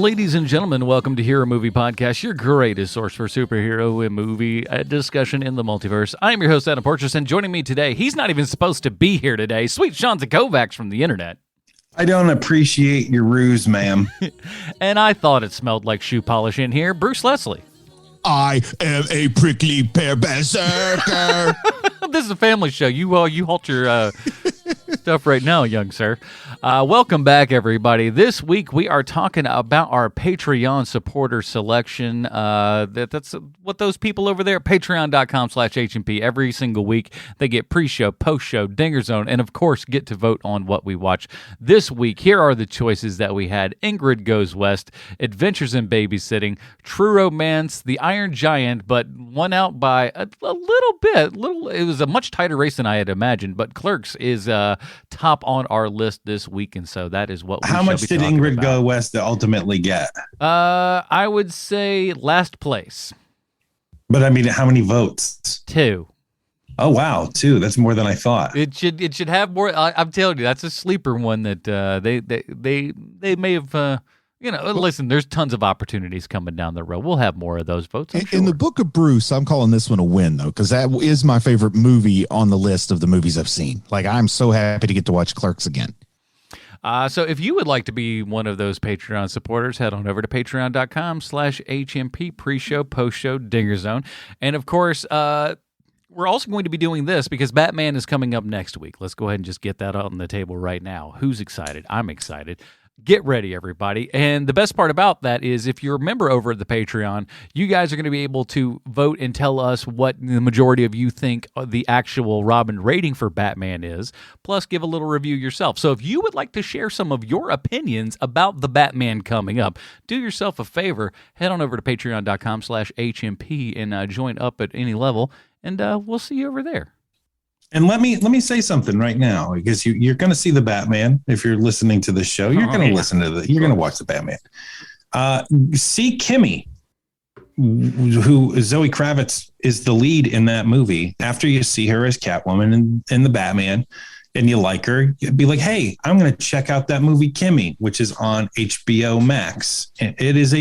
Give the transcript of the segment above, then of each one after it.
Ladies and gentlemen, welcome to Hero Movie Podcast, your greatest source for superhero and movie discussion in the multiverse. I am your host, Adam Porteous, and joining me today, he's not even supposed to be here today, Sweet Sean Kovacs from the internet. I don't appreciate your ruse, ma'am. And I thought it smelled like shoe polish in here, Bruce Leslie. I am a prickly pear berserker. This is a family show. You halt your stuff right now, young sir. Welcome back, everybody. This week we are talking about our Patreon supporter selection. That's what those people over there at patreon.com/HMP every single week. They get pre-show, post-show, Dinger Zone, and of course get to vote on what we watch this week. Here are the choices that we had. Ingrid Goes West, Adventures in Babysitting, True Romance, The Iron Giant, but won out by a little bit. It was a much tighter race than I had imagined, but Clerks is top on our list this week, and so that is what we How much did Ingrid Go West ultimately get? I would say last place. But I mean, how many votes? 2. Oh wow, 2. That's more than I thought. It should have more. I'm telling you, that's a sleeper one that they may have. Listen, there's tons of opportunities coming down the road. We'll have more of those votes. In the book of Bruce, I'm calling this one a win, though, because that is my favorite movie on the list of the movies I've seen. Like, I'm so happy to get to watch Clerks again. So if you would like to be one of those Patreon supporters, head on over to patreon.com/HMP pre-show, post-show, Dinger Zone. And of course, we're also going to be doing this because Batman is coming up next week. Let's go ahead and just get that on the table right now. Who's excited? I'm excited. Get ready, everybody. And the best part about that is if you're a member over at the Patreon, you guys are going to be able to vote and tell us what the majority of you think the actual Robin rating for Batman is, plus give a little review yourself. So if you would like to share some of your opinions about the Batman coming up, do yourself a favor, head on over to patreon.com/HMP and join up at any level, and we'll see you over there. And let me say something right now, because you're going to see the Batman if you're listening to the show. You're going to listen to you're going to watch the Batman. See Kimmy, who Zoe Kravitz is the lead in that movie. After you see her as Catwoman in the Batman, and you like her, you'd be like, "Hey, I'm going to check out that movie Kimmy," which is on HBO Max. And it is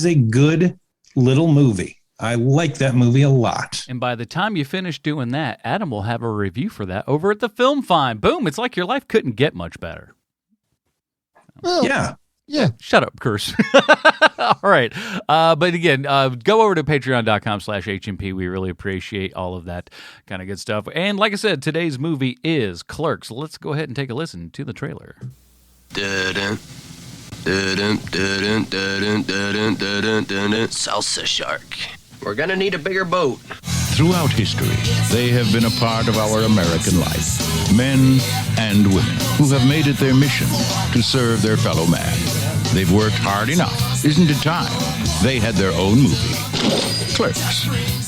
a good little movie. I like that movie a lot. And by the time you finish doing that, Adam will have a review for that over at the Film Find. Boom. It's like your life couldn't get much better. Well, yeah. Shut up, Curse. All right. But again, go over to patreon.com/HMP. We really appreciate all of that kind of good stuff. And like I said, today's movie is Clerks. Let's go ahead and take a listen to the trailer. Salsa shark. We're gonna need a bigger boat. Throughout history, they have been a part of our American life. Men and women who have made it their mission to serve their fellow man. They've worked hard enough. Isn't it time they had their own movie? Clerks.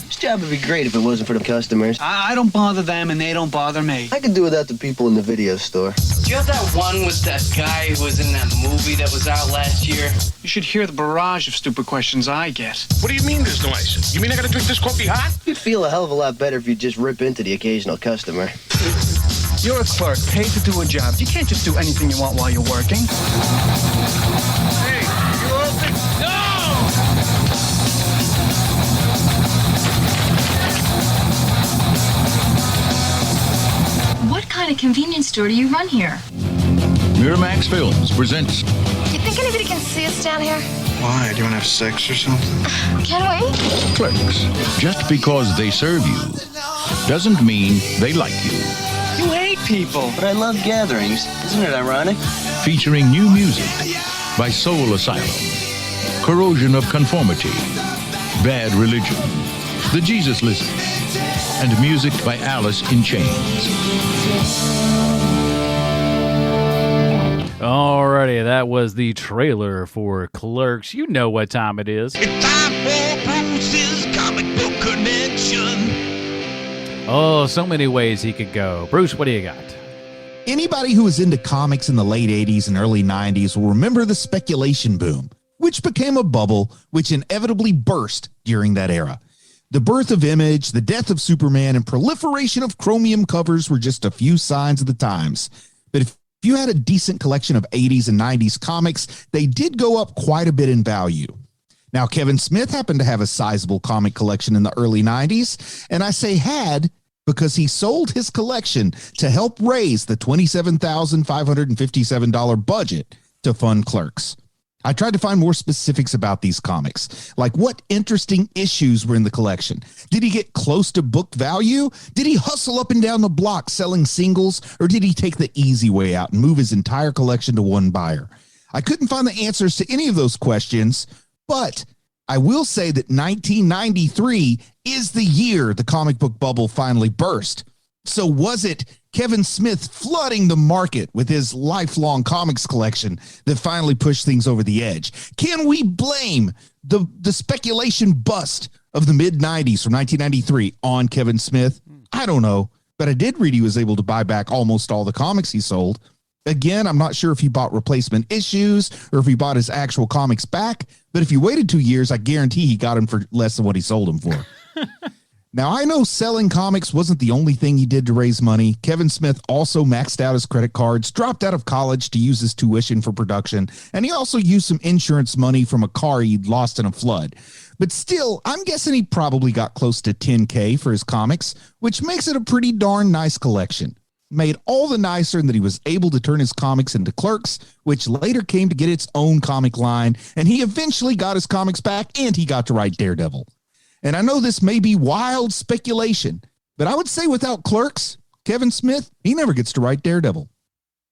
This job would be great if it wasn't for the customers. I don't bother them and they don't bother me. I could do without the people in the video store. Do you have that one with that guy who was in that movie that was out last year? You should hear the barrage of stupid questions I get. What do you mean there's no ice? You mean I gotta drink this coffee hot? You'd feel a hell of a lot better if you just rip into the occasional customer. You're a clerk, paid to do a job. You can't just do anything you want while you're working. Hey, you open? No! What kind of convenience store do you run here? Miramax Films presents. You think anybody can see us down here? Why? Do you want to have sex or something? Can we? Clerks. Just because they serve you doesn't mean they like you. You hate people. But I love gatherings. Isn't it ironic? Featuring new music by Soul Asylum, Corrosion of Conformity, Bad Religion, The Jesus Lizard, and music by Alice in Chains. Alrighty, that was the trailer for Clerks. You know what time it is. It's time for Bruce's Comic Book Connection. Oh, so many ways he could go. Bruce, what do you got? Anybody who was into comics in the late 80s and early 90s will remember the speculation boom, which became a bubble which inevitably burst during that era. The birth of Image, the death of Superman, and proliferation of chromium covers were just a few signs of the times. But if If you had a decent collection of 80s and 90s comics, they did go up quite a bit in value. Now, Kevin Smith happened to have a sizable comic collection in the early 90s, and I say had because he sold his collection to help raise the $27,557 budget to fund Clerks. I tried to find more specifics about these comics, like what interesting issues were in the collection. Did he get close to book value? Did he hustle up and down the block selling singles, or did he take the easy way out and move his entire collection to one buyer? I couldn't find the answers to any of those questions, but I will say that 1993 is the year the comic book bubble finally burst. So was it Kevin Smith flooding the market with his lifelong comics collection that finally pushed things over the edge? Can we blame the speculation bust of the mid-90s from 1993 on Kevin Smith? I don't know, but I did read he was able to buy back almost all the comics he sold. Again, I'm not sure if he bought replacement issues or if he bought his actual comics back, but if he waited 2 years, I guarantee he got them for less than what he sold them for. Now, I know selling comics wasn't the only thing he did to raise money. Kevin Smith also maxed out his credit cards, dropped out of college to use his tuition for production, and he also used some insurance money from a car he'd lost in a flood. But still, I'm guessing he probably got close to $10K for his comics, which makes it a pretty darn nice collection. Made all the nicer in that he was able to turn his comics into Clerks, which later came to get its own comic line, and he eventually got his comics back, and he got to write Daredevil. And I know this may be wild speculation, but I would say without Clerks, Kevin Smith, he never gets to write Daredevil.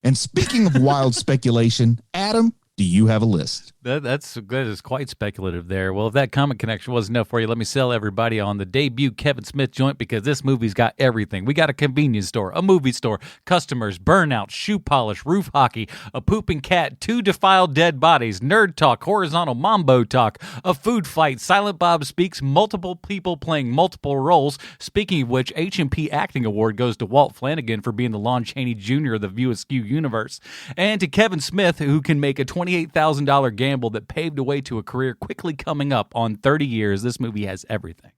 And speaking of wild speculation, Adam, do you have a list? That is quite speculative there. Well, if that comic connection wasn't enough for you, let me sell everybody on the debut Kevin Smith joint, because this movie's got everything. We got a convenience store, a movie store, customers, burnout, shoe polish, roof hockey, a pooping cat, 2 defiled dead bodies, nerd talk, horizontal mambo talk, a food fight, Silent Bob Speaks, multiple people playing multiple roles. Speaking of which, H&P Acting Award goes to Walt Flanagan for being the Lon Chaney Jr. of the View Askew universe, and to Kevin Smith, who can make a $28,000 gamble that paved a way to a career quickly coming up on 30 years. This movie has everything.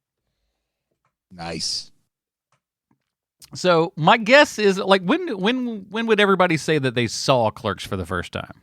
Nice. So my guess is, like, when would everybody say that they saw Clerks for the first time?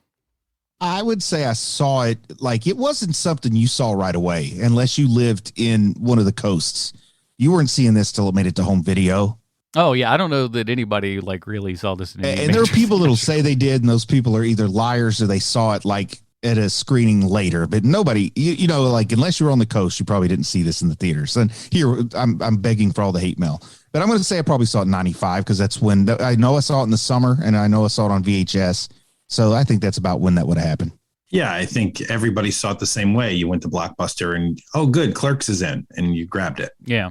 I would say I saw it, like, it wasn't something you saw right away unless you lived in one of the coasts. You weren't seeing this till it made it to home video. Oh, yeah. I don't know that anybody, like, really saw this. And there are people that'll say they did, and those people are either liars or they saw it, like, at a screening later. But nobody, you know, like, unless you were on the coast, you probably didn't see this in the theaters. And here, I'm begging for all the hate mail. But I'm going to say I probably saw it in 95, because that's when, I know I saw it in the summer, and I know I saw it on VHS. So I think that's about when that would have happened. Yeah, I think everybody saw it the same way. You went to Blockbuster and, oh, good, Clerks is in, and you grabbed it. Yeah.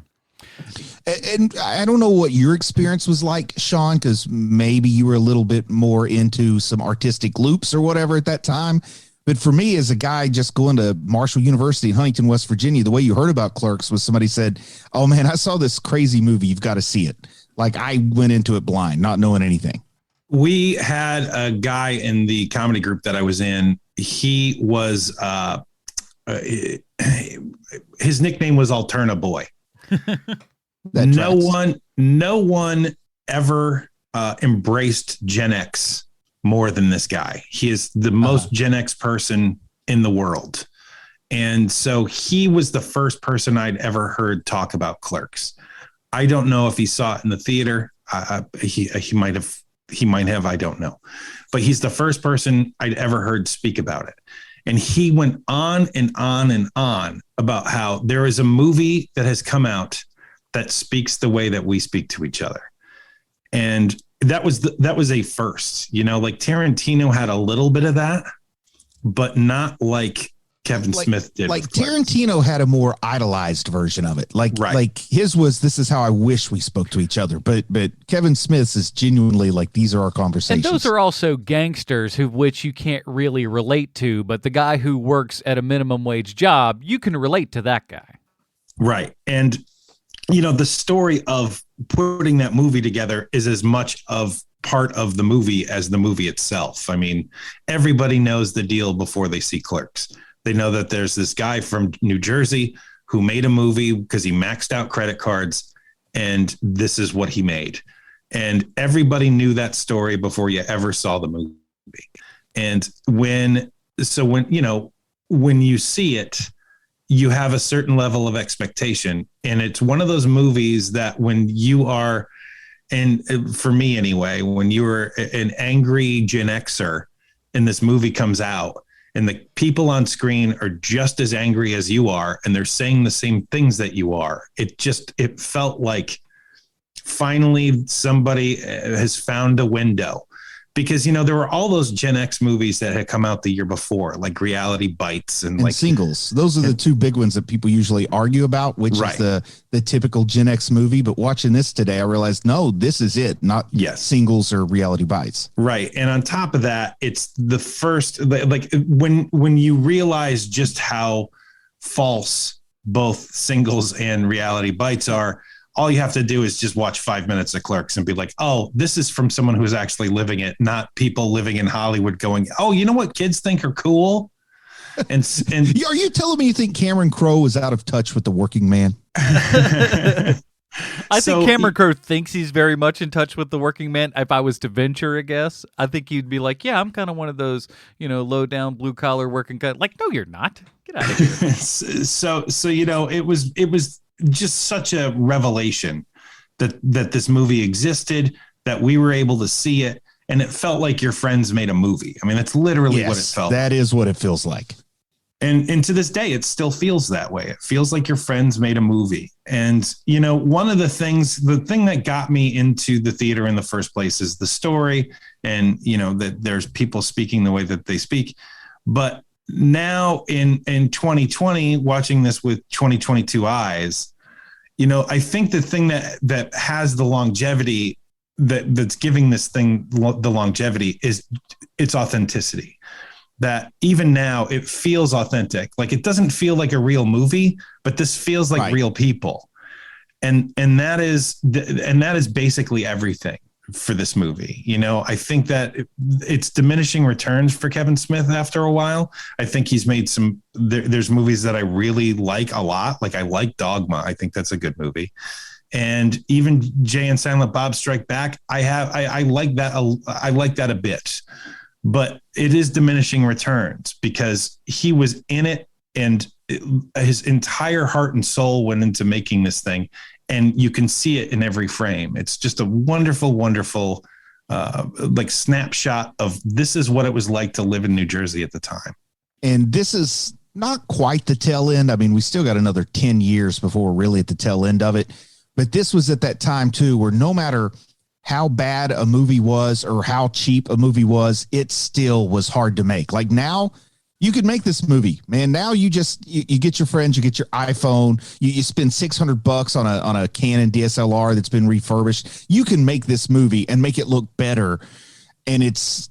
And I don't know what your experience was like, Sean, because maybe you were a little bit more into some artistic loops or whatever at that time. But for me, as a guy just going to Marshall University in Huntington, West Virginia, the way you heard about Clerks was somebody said, oh, man, I saw this crazy movie. You've got to see it. Like, I went into it blind, not knowing anything. We had a guy in the comedy group that I was in. He was, his nickname was Alterna Boy. No one ever embraced Gen X more than this guy. He is the most Gen X person in the world. And so he was the first person I'd ever heard talk about Clerks. I don't know if he saw it in the theater. He might have, I don't know. But he's the first person I'd ever heard speak about it. And he went on and on and on about how there is a movie that has come out that speaks the way that we speak to each other. And that was a first, you know, like Tarantino had a little bit of that, but not like Kevin Smith did. Like Tarantino had a more idolized version of it. Like his was, this is how I wish we spoke to each other. But Kevin Smith's is genuinely like, these are our conversations. And those are also gangsters which you can't really relate to, but the guy who works at a minimum wage job, you can relate to that guy. Right. And, you know, the story of putting that movie together is as much of part of the movie as the movie itself. I mean, everybody knows the deal before they see Clerks. They know that there's this guy from New Jersey who made a movie because he maxed out credit cards, and this is what he made. And everybody knew that story before you ever saw the movie. And when you see it, you have a certain level of expectation. And it's one of those movies that when you are, and for me anyway, when you were an angry Gen Xer and this movie comes out and the people on screen are just as angry as you are, and they're saying the same things that you are, it felt like finally somebody has found a window. Because, there were all those Gen X movies that had come out the year before, like Reality Bites and like Singles. Those are the two big ones that people usually argue about, which is the typical Gen X movie. But watching this today, I realized, no, this is it, not Singles or Reality Bites. Right. And on top of that, it's the first, like when you realize just how false both Singles and Reality Bites are, all you have to do is just watch 5 minutes of Clerks and be like, oh, this is from someone who's actually living it, not people living in Hollywood going, oh, you know what kids think are cool? And are you telling me you think Cameron Crowe is out of touch with the working man? I think Cameron Crowe thinks he's very much in touch with the working man. If I was to venture a guess, I think he'd be like, yeah, I'm kind of one of those, low down blue collar working guys. Like, no, you're not. Get out of here. so it was just such a revelation that this movie existed, that we were able to see it, and it felt like your friends made a movie. I mean, that's literally what it felt. That is what it feels like. And to this day, it still feels that way. It feels like your friends made a movie. And, one of the thing that got me into the theater in the first place is the story, and, that there's people speaking the way that they speak. But now in 2020, watching this with 2022 eyes, I think the thing that has the longevity that's giving this thing the longevity is its authenticity. That even now it feels authentic. Like it doesn't feel like a real movie, but this feels like real people. And that is basically everything for this movie. I think that it's diminishing returns for Kevin Smith after a while. I think he's made there's movies that I really like a lot. Like I like Dogma. I think that's a good movie. And even Jay and Silent Bob Strike Back, I like that. I like that a bit, but it is diminishing returns because he was in it and his entire heart and soul went into making this thing. And you can see it in every frame. It's just a wonderful, wonderful, like snapshot of this is what it was like to live in New Jersey at the time. And this is not quite the tail end. I mean, we still got another 10 years before we're really at the tail end of it. But this was at that time, too, where no matter how bad a movie was or how cheap a movie was, it still was hard to make. Like now, you could make this movie, man. Now you get your friends, you get your iPhone, you spend $600 on a Canon DSLR that's been refurbished. You can make this movie and make it look better. And it's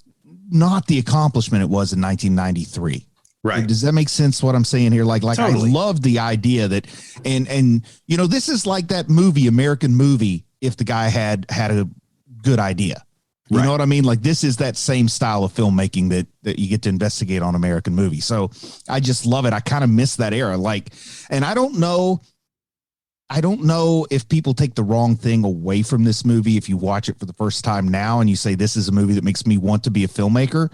not the accomplishment it was in 1993. Right. Does that make sense what I'm saying here? Like Totally. I love the idea that, and this is like that movie, American Movie, if the guy had a good idea. You know what I mean? Like this is that same style of filmmaking that you get to investigate on American Movie. So I just love it. I kind of miss that era. And I don't know if people take the wrong thing away from this movie. If you watch it for the first time now and you say, this is a movie that makes me want to be a filmmaker,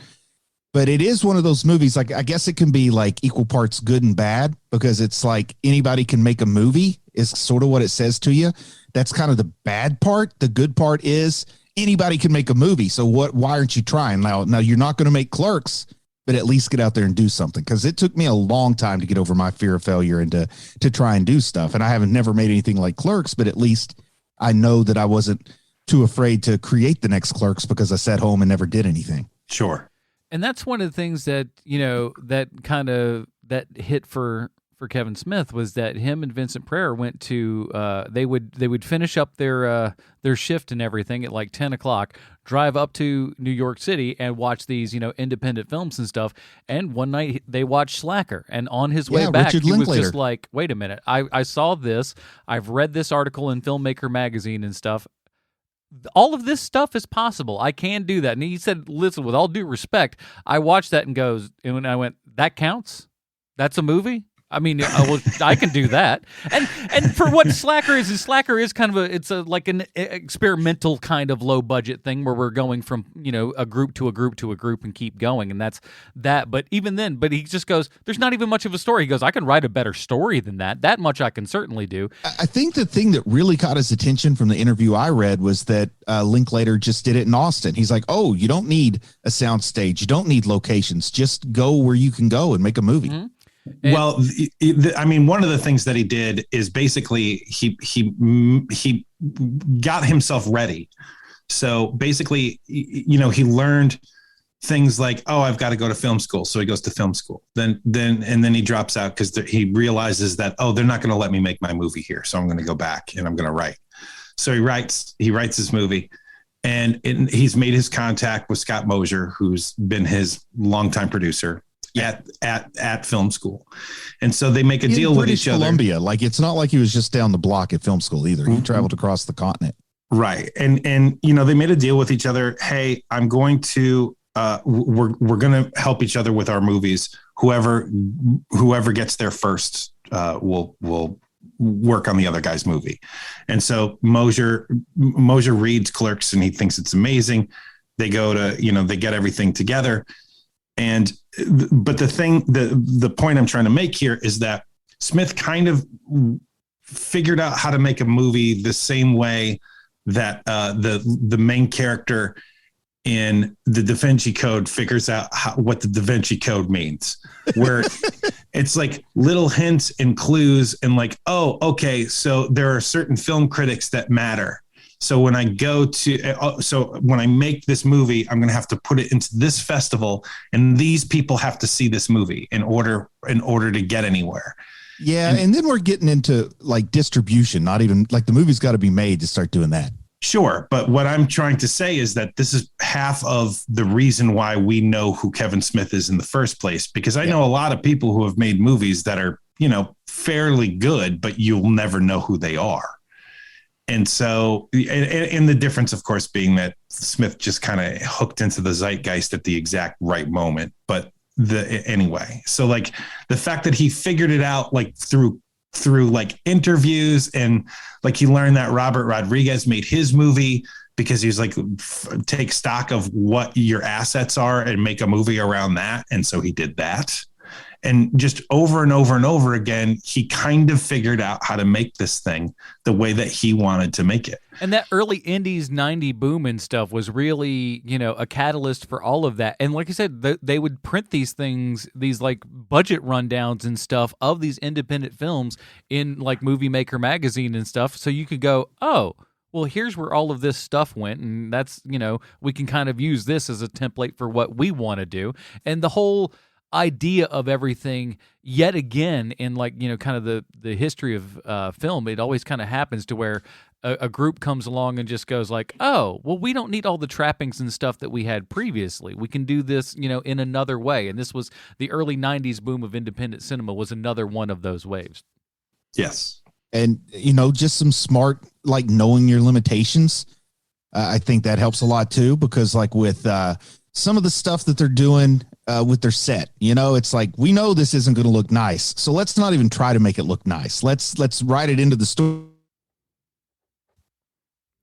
but it is one of those movies. Like, I guess it can be like equal parts good and bad because it's like anybody can make a movie is sort of what it says to you. That's kind of the bad part. The good part is anybody can make a movie. So why aren't you trying now? Now you're not going to make Clerks, but at least get out there and do something. Cause it took me a long time to get over my fear of failure and to try and do stuff. And I haven't never made anything like Clerks, but at least I know that I wasn't too afraid to create the next Clerks because I sat home and never did anything. Sure. And that's one of the things that, that hit for Kevin Smith was that him and Vincent Pryor went to they would finish up their shift and everything at like 10 o'clock, drive up to New York City and watch these independent films and stuff. And one night they watched Slacker, and on his way back Richard he Linklater. was just like, wait a minute, I saw this, I've read this article in Filmmaker magazine and stuff. All of this stuff is possible. I can do that. And he said, listen, with all due respect, I watched that and I went, that counts? That's a movie? I mean, I can do that. And for what Slacker is kind of it's like an experimental kind of low budget thing where we're going from, a group to a group to a group and keep going. And that's that. But even then, he just goes, there's not even much of a story. He goes, I can write a better story than that. That much I can certainly do. I think the thing that really caught his attention from the interview I read was that Linklater just did it in Austin. He's like, oh, you don't need a soundstage. You don't need locations. Just go where you can go and make a movie. Mm-hmm. Well, I mean, one of the things that he did is basically he got himself ready. So basically, he learned things like, oh, I've got to go to film school. So he goes to film school. Then he drops out because he realizes that, oh, they're not going to let me make my movie here. So I'm going to go back and I'm going to write. So he writes his movie. And he's made his contact with Scott Mosier, who's been his longtime producer at film school. And so they make a deal with each other. Columbia. Like, it's not like he was just down the block at film school either. He traveled across the continent. Right. And they made a deal with each other. Hey, I'm going to, we're going to help each other with our movies. Whoever gets there first, will work on the other guy's movie. And so Mosier reads Clerks and he thinks it's amazing. They go to, they get everything together. But the point I'm trying to make here is that Smith kind of figured out how to make a movie the same way that the main character in the Da Vinci Code figures out what the Da Vinci Code means, where it's like little hints and clues and like, oh, okay, so there are certain film critics that matter. So when I when I make this movie, I'm going to have to put it into this festival, and these people have to see this movie in order to get anywhere. Yeah, and then we're getting into like distribution. Not even like the movie's got to be made to start doing that. Sure, but what I'm trying to say is that this is half of the reason why we know who Kevin Smith is in the first place. Because I know a lot of people who have made movies that are fairly good, but you'll never know who they are. And so, and the difference, of course, being that Smith just kind of hooked into the zeitgeist at the exact right moment. But anyway, so like the fact that he figured it out like through like interviews, and like he learned that Robert Rodriguez made his movie because he was like, take stock of what your assets are and make a movie around that. And so he did that. And just over and over and over again, he kind of figured out how to make this thing the way that he wanted to make it. And that early indies 90 boom and stuff was really, a catalyst for all of that. And like I said, they would print these things, these like budget rundowns and stuff of these independent films in like Movie Maker magazine and stuff. So you could go, oh, well, here's where all of this stuff went. And that's, we can kind of use this as a template for what we want to do. And the whole idea of everything yet again in like kind of the history of film, it always kind of happens to where a group comes along and just goes like, oh, well, we don't need all the trappings and stuff that we had previously. We can do this in another way. And this was the early 90s boom of independent cinema was another one of those waves. Yes. And just some smart, like knowing your limitations. I think that helps a lot too, because like with some of the stuff that they're doing with their set, it's like, we know this isn't going to look nice, so let's not even try to make it look nice. Let's write it into the story.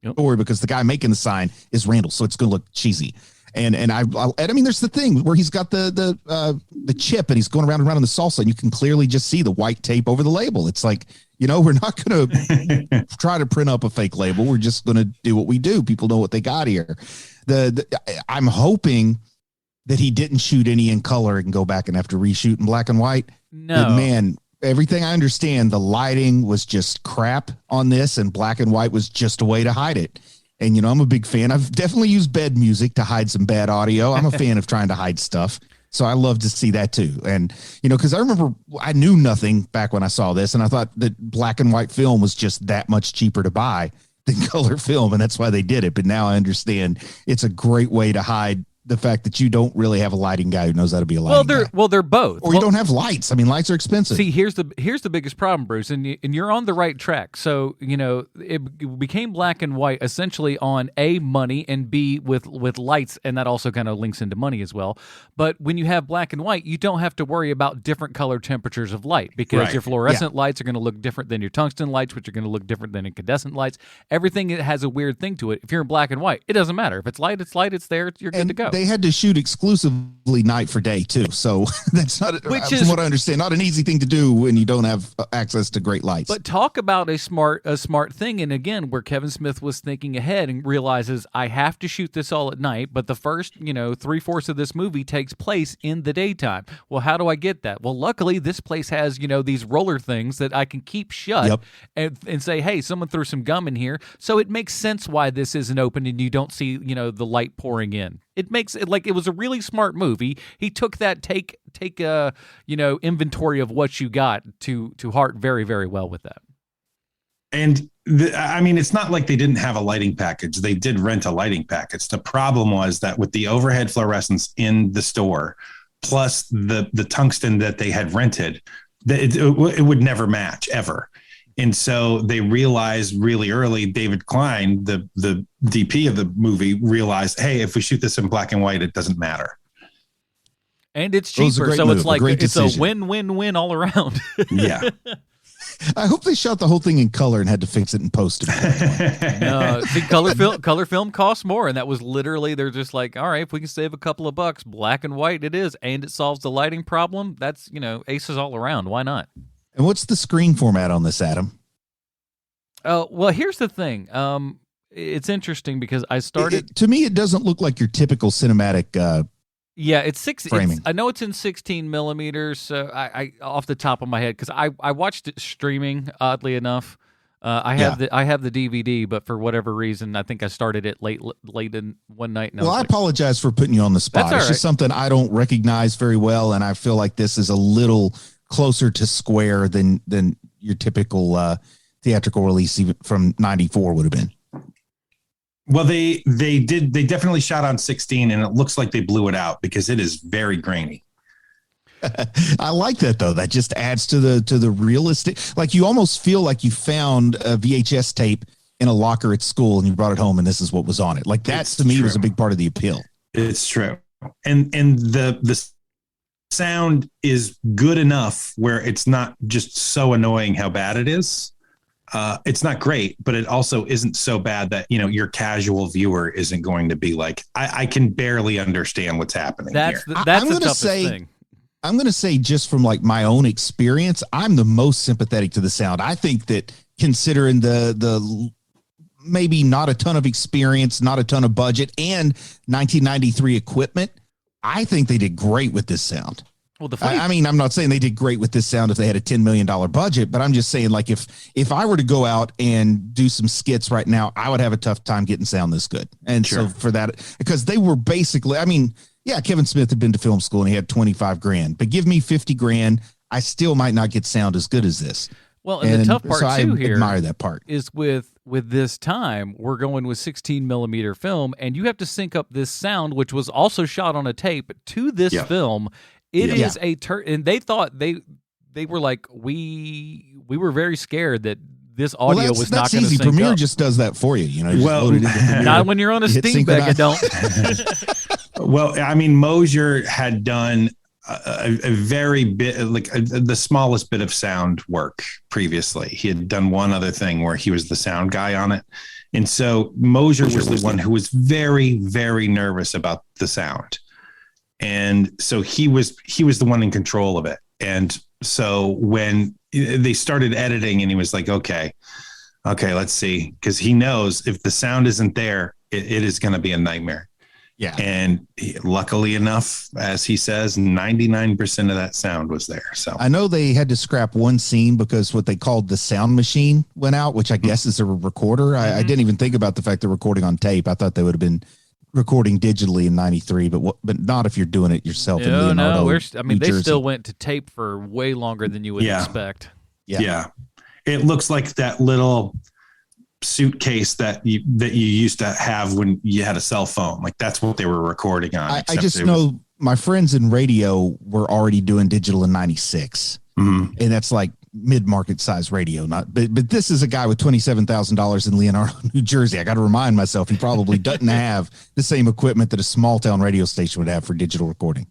Yep. Because the guy making the sign is Randall, so it's going to look cheesy. And I mean, there's the thing where he's got the chip and he's going around and around in the salsa, and you can clearly just see the white tape over the label. It's like, we're not going to try to print up a fake label. We're just going to do what we do. People know what they got here. I'm hoping that he didn't shoot any in color and go back and have to reshoot in black and white. No, but man, everything I understand, the lighting was just crap on this, and black and white was just a way to hide it. And, I'm a big fan. I've definitely used bed music to hide some bad audio. I'm a fan of trying to hide stuff. So I love to see that too. And, because I remember I knew nothing back when I saw this, and I thought that black and white film was just that much cheaper to buy than color film. And that's why they did it. But now I understand it's a great way to hide the fact that you don't really have a lighting guy who knows how to be a lighting guy. Well, they're both. Or you don't have lights. I mean, lights are expensive. See, here's the biggest problem, Bruce, and you're on the right track. So, it became black and white essentially on A, money, and B, with lights, and that also kind of links into money as well. But when you have black and white, you don't have to worry about different color temperatures of light because your fluorescent lights are going to look different than your tungsten lights, which are going to look different than incandescent lights. Everything has a weird thing to it. If you're in black and white, it doesn't matter. If it's light, it's there. You're good to go. They had to shoot exclusively night for day too, so that's not, from what I understand, not an easy thing to do when you don't have access to great lights. But talk about a smart thing, and again, where Kevin Smith was thinking ahead and realizes I have to shoot this all at night, but the first 3/4 of this movie takes place in the daytime. Well, how do I get that? Well, luckily this place has these roller things that I can keep shut and say, hey, someone threw some gum in here, so it makes sense why this isn't open and you don't see the light pouring in. It makes it like it was a really smart movie. He took that take inventory of what you got to heart very, very well with that. And it's not like they didn't have a lighting package. They did rent a lighting package. The problem was that with the overhead fluorescence in the store, plus the tungsten that they had rented, it would never match ever. And so they realized really early, David Klein, the DP of the movie, realized, hey, if we shoot this in black and white, it doesn't matter. And it's cheaper, so it's like it's a win-win-win all around. Yeah. I hope they shot the whole thing in color and had to fix it in post. No, see, color film costs more, and that was literally they're just like, all right, if we can save a couple of bucks, black and white it is, and it solves the lighting problem. That's aces all around. Why not? And what's the screen format on this, Adam? Oh, well, here's the thing. It's interesting because I started. To me, it doesn't look like your typical cinematic. Yeah, it's I know it's in 16 millimeters. So I off the top of my head, because I watched it streaming. Oddly enough, I have the DVD, but for whatever reason, I think I started it late in one night. And I apologize for putting you on the spot. It's just something I don't recognize very well, and I feel like this is a little closer to square than your typical theatrical release even from '94 would have been. Well, they definitely shot on 16, and it looks like they blew it out because it is very grainy. I like that though. That just adds to the realistic. Like you almost feel like you found a VHS tape in a locker at school and you brought it home and this is what was on it. Like that to me was a big part of the appeal. It's true, and the sound is good enough where it's not just so annoying how bad it is. It's not great, but it also isn't so bad that your casual viewer isn't going to be like, I can barely understand what's happening. That's here. That's the toughest thing. I'm going to say, just from like my own experience, I'm the most sympathetic to the sound. I think that considering the maybe not a ton of experience, not a ton of budget, and 1993 equipment, I think they did great with this sound. Well, I'm not saying they did great with this sound if they had a $10 million budget, but I'm just saying, like, if I were to go out and do some skits right now, I would have a tough time getting sound this good. And so for that, because they were basically, Kevin Smith had been to film school and he had $25,000, but give me $50,000, I still might not get sound as good as this. Well, and the tough part too here admire that part is with this time, we're going with 16 millimeter film, and you have to sync up this sound, which was also shot on a tape, to this film. It is and they thought they were like, we were very scared that this audio was not going to sync Premiere up. just does that for you, Not when you're on a Steam Deck, it don't. Well, Mosier had done a very bit, the smallest bit of sound work previously. He had done one other thing where he was the sound guy on it. And so Mosier was the one who was very, very nervous about the sound. And so he was the one in control of it. And so when they started editing and he was like, okay, let's see. Because he knows if the sound isn't there, it is going to be a nightmare. Yeah. And luckily enough, as he says, 99% of that sound was there. So I know they had to scrap one scene because what they called the sound machine went out, which I guess is a recorder. I didn't even think about the fact they're recording on tape. I thought they would have been recording digitally in '93, but not if you're doing it yourself. They still went to tape for way longer than you would expect. Yeah. It looks like that little suitcase that you used to have when you had a cell phone. Like that's what they were recording on. I just know my friends in radio were already doing digital in 96. And that's like mid-market size radio. But this is a guy with $27,000 in Leonardo, New Jersey. I got to remind myself he probably doesn't have the same equipment that a small town radio station would have for digital recording.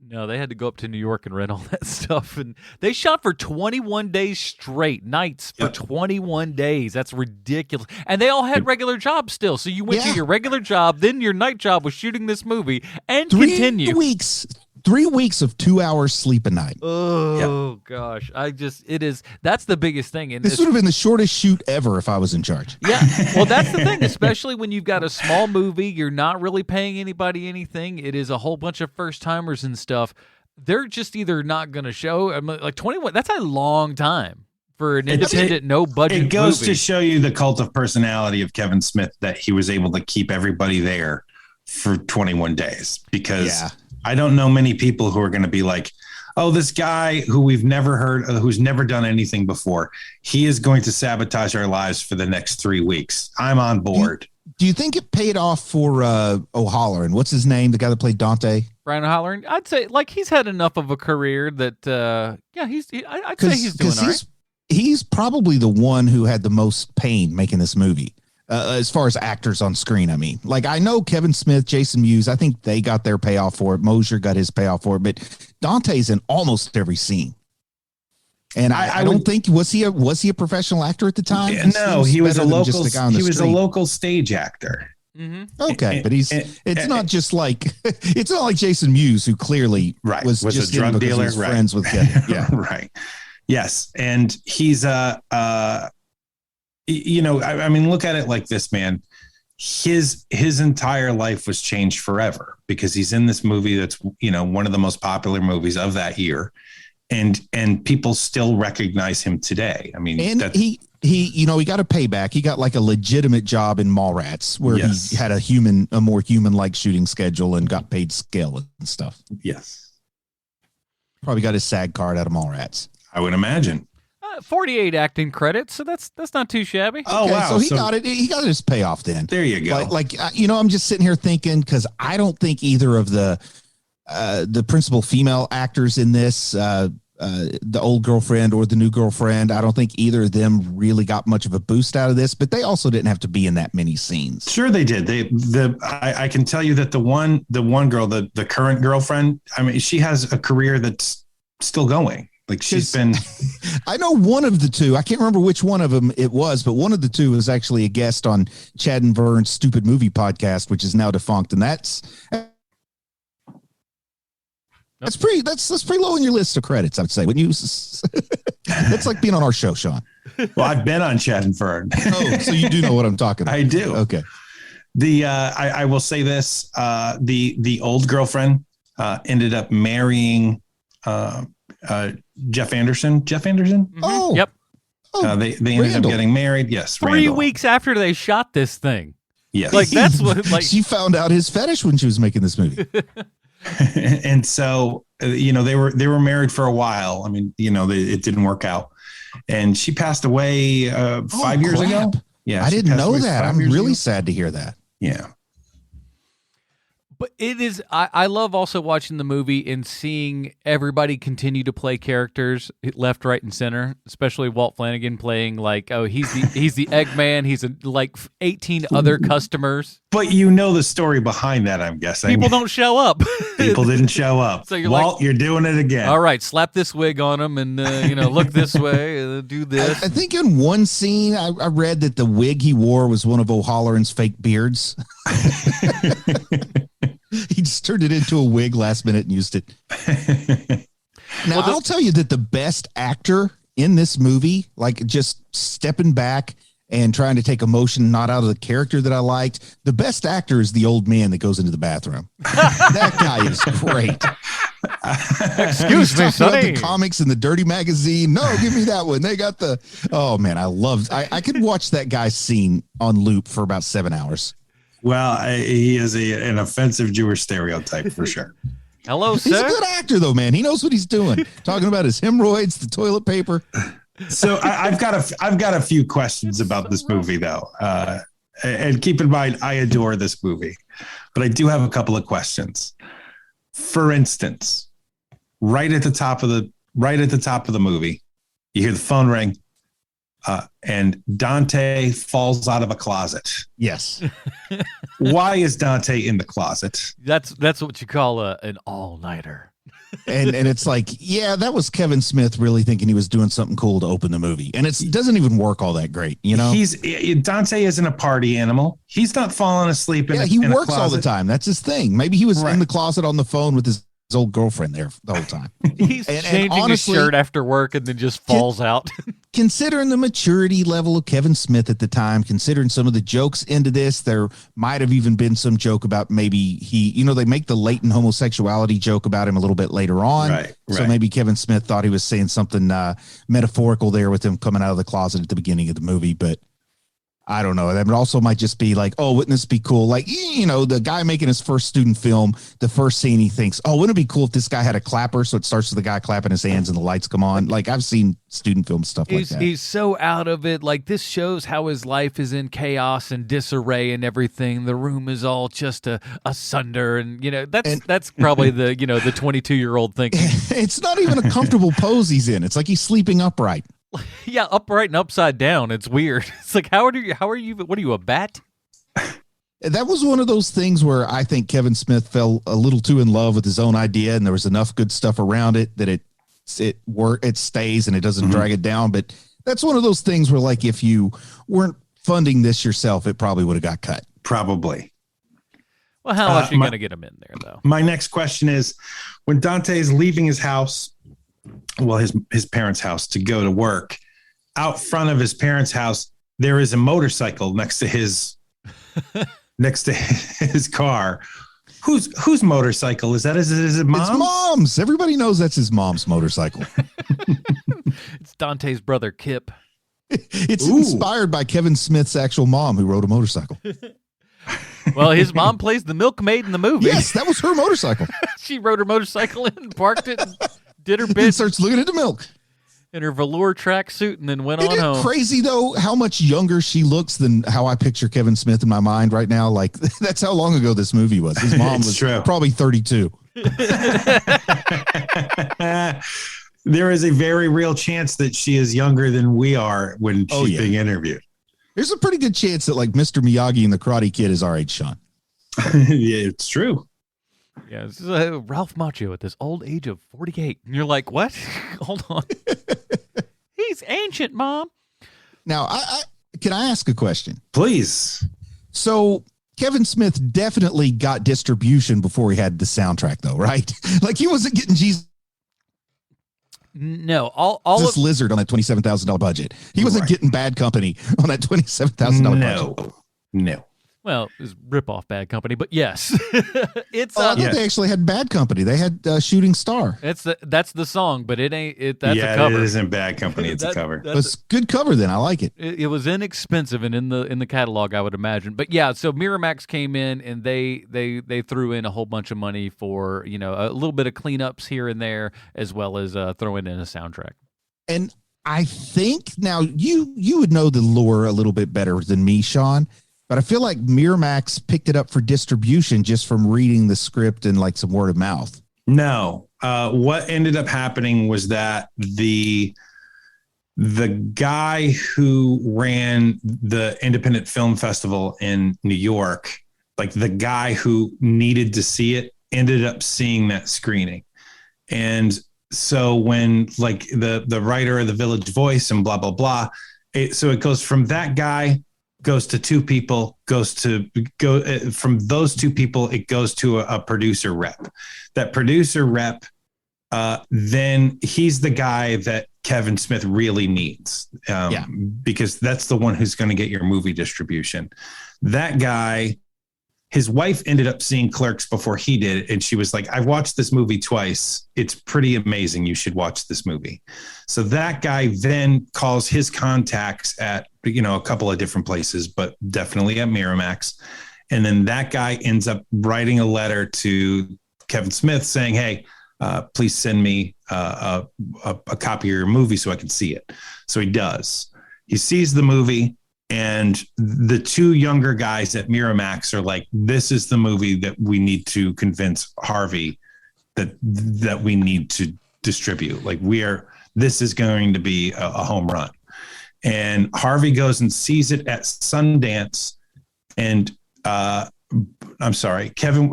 No, they had to go up to New York and rent all that stuff. And they shot for 21 days straight, nights for 21 days. That's ridiculous. And they all had regular jobs still. So you went to your regular job, then your night job was shooting this movie, and continue. 3 weeks of 2 hours sleep a night. Oh, gosh. That's the biggest thing. And this would have been the shortest shoot ever if I was in charge. Yeah. Well, that's the thing, especially when you've got a small movie, you're not really paying anybody anything. It is a whole bunch of first timers and stuff. They're just either not going to show. I mean, like 21, that's a long time for an independent, no budget movie. It goes to show you the cult of personality of Kevin Smith that he was able to keep everybody there for 21 days because I don't know many people who are going to be like, oh, this guy who we've never heard, who's never done anything before, he is going to sabotage our lives for the next 3 weeks. I'm on board. Do you think it paid off for O'Halloran? What's his name? The guy that played Dante? Brian O'Halloran? I'd say like he's had enough of a career that, I'd say he's doing all right. He's probably the one who had the most pain making this movie. As far as actors on screen, I mean, like I know Kevin Smith, Jason Mewes, I think they got their payoff for it. Mosier got his payoff for it, but Dante's in almost every scene. And I don't think was he a professional actor at the time? Yeah, no, he was a local stage actor. Mm-hmm. Okay, but it's not just like it's not like Jason Mewes, who clearly was just a drug dealer, friends with Kevin. Yeah, right. Yes, and he's I mean, look at it like this, man. His entire life was changed forever because he's in this movie that's, one of the most popular movies of that year. And people still recognize him today. I mean, and he got a payback. He got like a legitimate job in Mallrats where he had a more human-like shooting schedule and got paid scale and stuff. Yes. Probably got his SAG card out of Mallrats. I would imagine. 48 acting credits, so that's not too shabby. Oh, okay, wow. So he got it. He got his payoff then. There you go. I'm just sitting here thinking because I don't think either of the principal female actors in this, the old girlfriend or the new girlfriend, I don't think either of them really got much of a boost out of this. But they also didn't have to be in that many scenes. Sure, they did. I can tell you that the one girl, the current girlfriend, I mean, she has a career that's still going. Like she's been. I know one of the two. I can't remember which one of them it was, but one of the two was actually a guest on Chad and Vern's Stupid Movie podcast, which is now defunct, and that's pretty low on your list of credits, I'd say. When you, that's like being on our show, Sean. Well, I've been on Chad and Vern. Oh, so you do know what I'm talking about. I do. Okay. I will say this: the old girlfriend ended up marrying. Jeff Anderson. Mm-hmm. Oh, yep. They ended up getting married. Yes. 3 weeks after they shot this thing. Yes. Like that's what she found out his fetish when she was making this movie. And so, they were married for a while. I mean, it didn't work out and she passed away 5 years ago. Yeah. I didn't know that. I'm really sad to hear that. Yeah. But it is, I love also watching the movie and seeing everybody continue to play characters left, right, and center, especially Walt Flanagan playing he's the Eggman. He's like 18 other customers. But the story behind that, I'm guessing. People don't show up. People didn't show up. So Walt, you're doing it again. All right, slap this wig on him and, look this way and do this. I think in one scene, I read that the wig he wore was one of O'Halloran's fake beards. He just turned it into a wig last minute and used it. Now, I'll tell you that the best actor in this movie, like just stepping back and trying to take emotion not out of the character that I liked, the best actor is the old man that goes into the bathroom. That guy is great. Excuse me, Sonny. The comics in the Dirty Magazine. No, give me that one. They got oh man, I could watch that guy's scene on loop for about 7 hours. Well, he is an offensive Jewish stereotype for sure. Hello, sir. He's a good actor, though, man. He knows what he's doing. Talking about his hemorrhoids, the toilet paper. So I've got a few questions about this movie though, and keep in mind I adore this movie, but I do have a couple of questions. For instance, right at the top of the movie, you hear the phone ring, and Dante falls out of a closet. Yes. Why is Dante in the closet? That's what you call an all-nighter. And it's like, yeah, that was Kevin Smith really thinking he was doing something cool to open the movie. And it doesn't even work all that great, you know? Dante isn't a party animal. He's not falling asleep in he works all the time. That's his thing. Maybe he was in the closet on the phone with his old girlfriend there the whole time. He's changing honestly, his shirt after work and then just falls out. Considering the maturity level of Kevin Smith at the time, considering some of the jokes into this, there might have even been some joke about maybe they make the latent homosexuality joke about him a little bit later on. Right. So maybe Kevin Smith thought he was saying something metaphorical there with him coming out of the closet at the beginning of the movie, but I don't know. That also might just be like, oh, wouldn't this be cool? Like, the guy making his first student film, the first scene he thinks, oh, wouldn't it be cool if this guy had a clapper? So it starts with the guy clapping his hands and the lights come on. Like, I've seen student film stuff like that. He's so out of it. Like, this shows how his life is in chaos and disarray and everything. The room is all just asunder. And, that's probably the 22-year-old thinking. It's not even a comfortable pose he's in. It's like he's sleeping upright. Yeah, upright and upside down. It's weird. It's like, how are you? What are you, a bat? That was one of those things where I think Kevin Smith fell a little too in love with his own idea, and there was enough good stuff around it that it stays and it doesn't drag it down. But that's one of those things where, like, if you weren't funding this yourself, it probably would have got cut. Probably. Well, how else are you going to get him in there, though? My next question is, when Dante is leaving his house, well, his parents' house, to go to work, out front of his parents' house, there is a motorcycle next to his car. Whose motorcycle is that? Is it mom's? It's mom's. Everybody knows that's his mom's motorcycle. It's Dante's brother Kip. It's inspired by Kevin Smith's actual mom, who rode a motorcycle. Well, his mom plays the milkmaid in the movie. Yes, that was her motorcycle. She rode her motorcycle in, parked it, and did her bit. And starts looking at the milk. In her velour tracksuit, and then went on Isn't home. It crazy, though, how much younger she looks than how I picture Kevin Smith in my mind right now. Like, that's how long ago this movie was. His mom was probably 32. There is a very real chance that she is younger than we are when she's being interviewed. There's a pretty good chance that, like, Mr. Miyagi and the Karate Kid is our age, Sean. Yeah, it's true. Yeah, this is Ralph Macchio at this old age of 48. And you're like, what? Hold on. He's ancient, Mom. Now, can I ask a question? Please. So Kevin Smith definitely got distribution before he had the soundtrack, though, right? Like, he wasn't getting Jesus. No, all this lizard on that $27,000 budget. He wasn't getting Bad Company on that $27,000 budget. No. Well, it was rip-off Bad Company, but yes. It's I thought they actually had Bad Company. They had Shooting Star. That's the song, but it ain't that's a cover. It isn't Bad Company, it's a cover. It's a good cover then. I like it. It was inexpensive and in the catalog, I would imagine. But yeah, so Miramax came in and they threw in a whole bunch of money for, a little bit of cleanups here and there, as well as throwing in a soundtrack. And I think now you would know the lore a little bit better than me, Sean. But I feel like Miramax picked it up for distribution just from reading the script and like some word of mouth. No. What ended up happening was that the guy who ran the Independent Film Festival in New York, like the guy who needed to see it, ended up seeing that screening. And so when like the writer of the Village Voice and blah, blah, blah, so it goes from that guy, goes to two people, from those two people, it goes to a producer rep. That producer rep, then he's the guy that Kevin Smith really needs, because that's the one who's going to get your movie distribution. That guy, his wife ended up seeing Clerks before he did, and she was like, I've watched this movie twice. It's pretty amazing. You should watch this movie. So that guy then calls his contacts at, a couple of different places, but definitely at Miramax. And then that guy ends up writing a letter to Kevin Smith saying, hey, please send me a copy of your movie so I can see it. So he does. He sees the movie, and the two younger guys at Miramax are like, this is the movie that we need to convince Harvey that we need to distribute. Like, this is going to be a home run. And Harvey goes and sees it at Sundance, and I'm sorry, Kevin,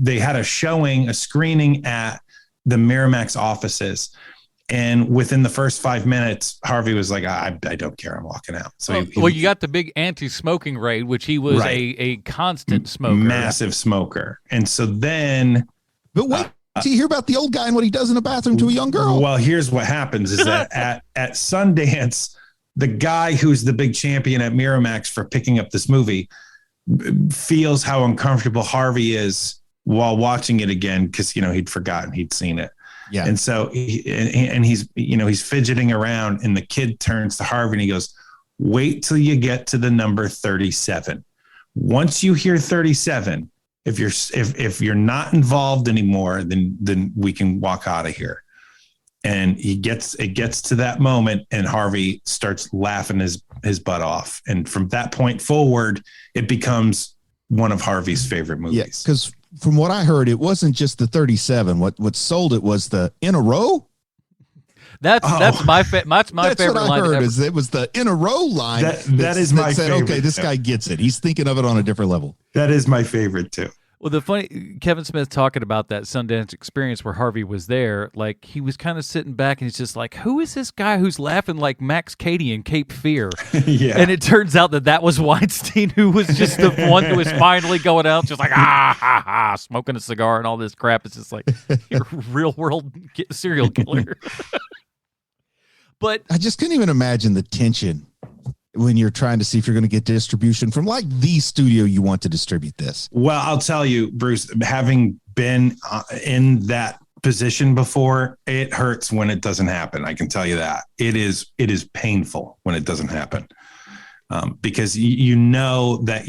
they had a screening at the Miramax offices. And within the first 5 minutes, Harvey was like, I don't care. I'm walking out. So you got the big anti-smoking raid, which he was a constant smoker. Massive smoker. And so then... But wait, do you hear about the old guy and what he does in the bathroom to a young girl? Well, here's what happens is that at Sundance, the guy who's the big champion at Miramax for picking up this movie feels how uncomfortable Harvey is while watching it again, because, he'd forgotten he'd seen it. Yeah. And so he's fidgeting around, and the kid turns to Harvey and he goes, wait till you get to the number 37. Once you hear 37, if you're not involved anymore, then we can walk out of here. And it gets to that moment, and Harvey starts laughing his butt off. And from that point forward, it becomes one of Harvey's favorite movies. Yeah, because from what I heard, it wasn't just the 37. What sold it was the in a row. That's my favorite what line. I heard is it was the in a row line. That is my favorite. Okay, this guy gets it. He's thinking of it on a different level. That is my favorite too. Well, the funny, Kevin Smith talking about that Sundance experience where Harvey was there, like he was kind of sitting back and he's just like, who is this guy who's laughing like Max Cady in Cape Fear? Yeah. And it turns out that was Weinstein, who was just the one who was finally going out, just like, smoking a cigar and all this crap. It's just like, you're a real world serial killer. But I just couldn't even imagine the tension when you're trying to see if you're going to get distribution from like the studio you want to distribute this. Well, I'll tell you, Bruce, having been in that position before, it hurts when it doesn't happen. I can tell you that. It is painful when it doesn't happen. Because you know that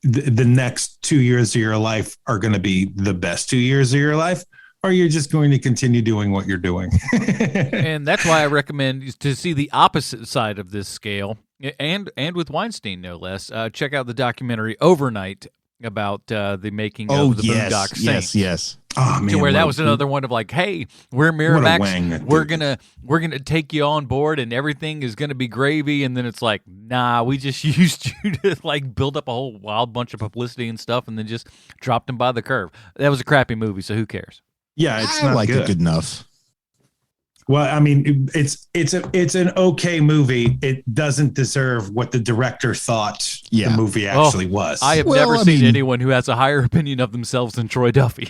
the next 2 years of your life are going to be the best 2 years of your life, or you're just going to continue doing what you're doing. And that's why I recommend to see the opposite side of this scale, and with Weinstein, no less. Check out the documentary Overnight about the making of the Boondock Saints. Yes. Oh, man, to where that was another one of like, hey, we're Miramax, we're gonna take you on board, and everything is gonna be gravy. And then it's like, nah, we just used you to like build up a whole wild bunch of publicity and stuff, and then just dropped them by the curve. That was a crappy movie, so who cares? Yeah, it's I not like good. it good enough. Well, I mean, it's an okay movie. It doesn't deserve what the director thought the movie actually was. I have never seen anyone who has a higher opinion of themselves than Troy Duffy.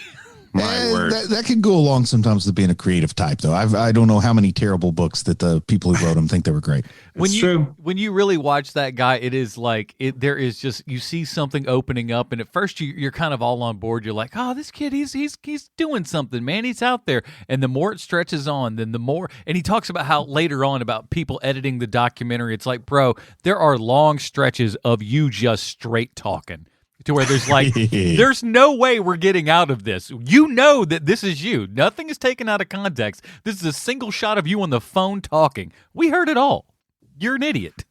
My word. That can go along sometimes with being a creative type, though. I don't know how many terrible books that the people who wrote them think they were great. When you really watch that guy, it is like there is just, you see something opening up, and at first you're kind of all on board. You're like, oh, this kid, he's doing something, man. He's out there. And the more it stretches on, then the more. And he talks about how later on about people editing the documentary. It's like, bro, there are long stretches of you just straight talking. To where there's like, there's no way we're getting out of this. You know that this is you. Nothing is taken out of context. This is a single shot of you on the phone talking. We heard it all. You're an idiot.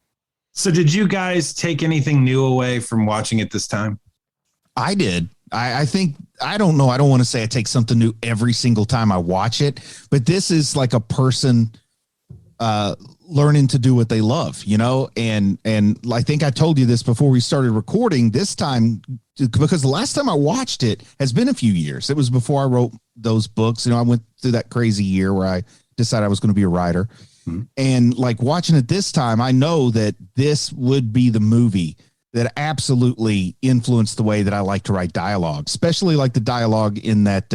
So did you guys take anything new away from watching it this time? I did. I think, I don't know. I don't want to say I take something new every single time I watch it, but this is like a person learning to do what they love, and I think I told you this before we started recording this time, because the last time I watched it has been a few years. It was before I wrote those books. I went through that crazy year where I decided I was going to be a writer. Mm-hmm. And like watching it this time, I know that this would be the movie that absolutely influenced the way that I like to write dialogue, especially like the dialogue in that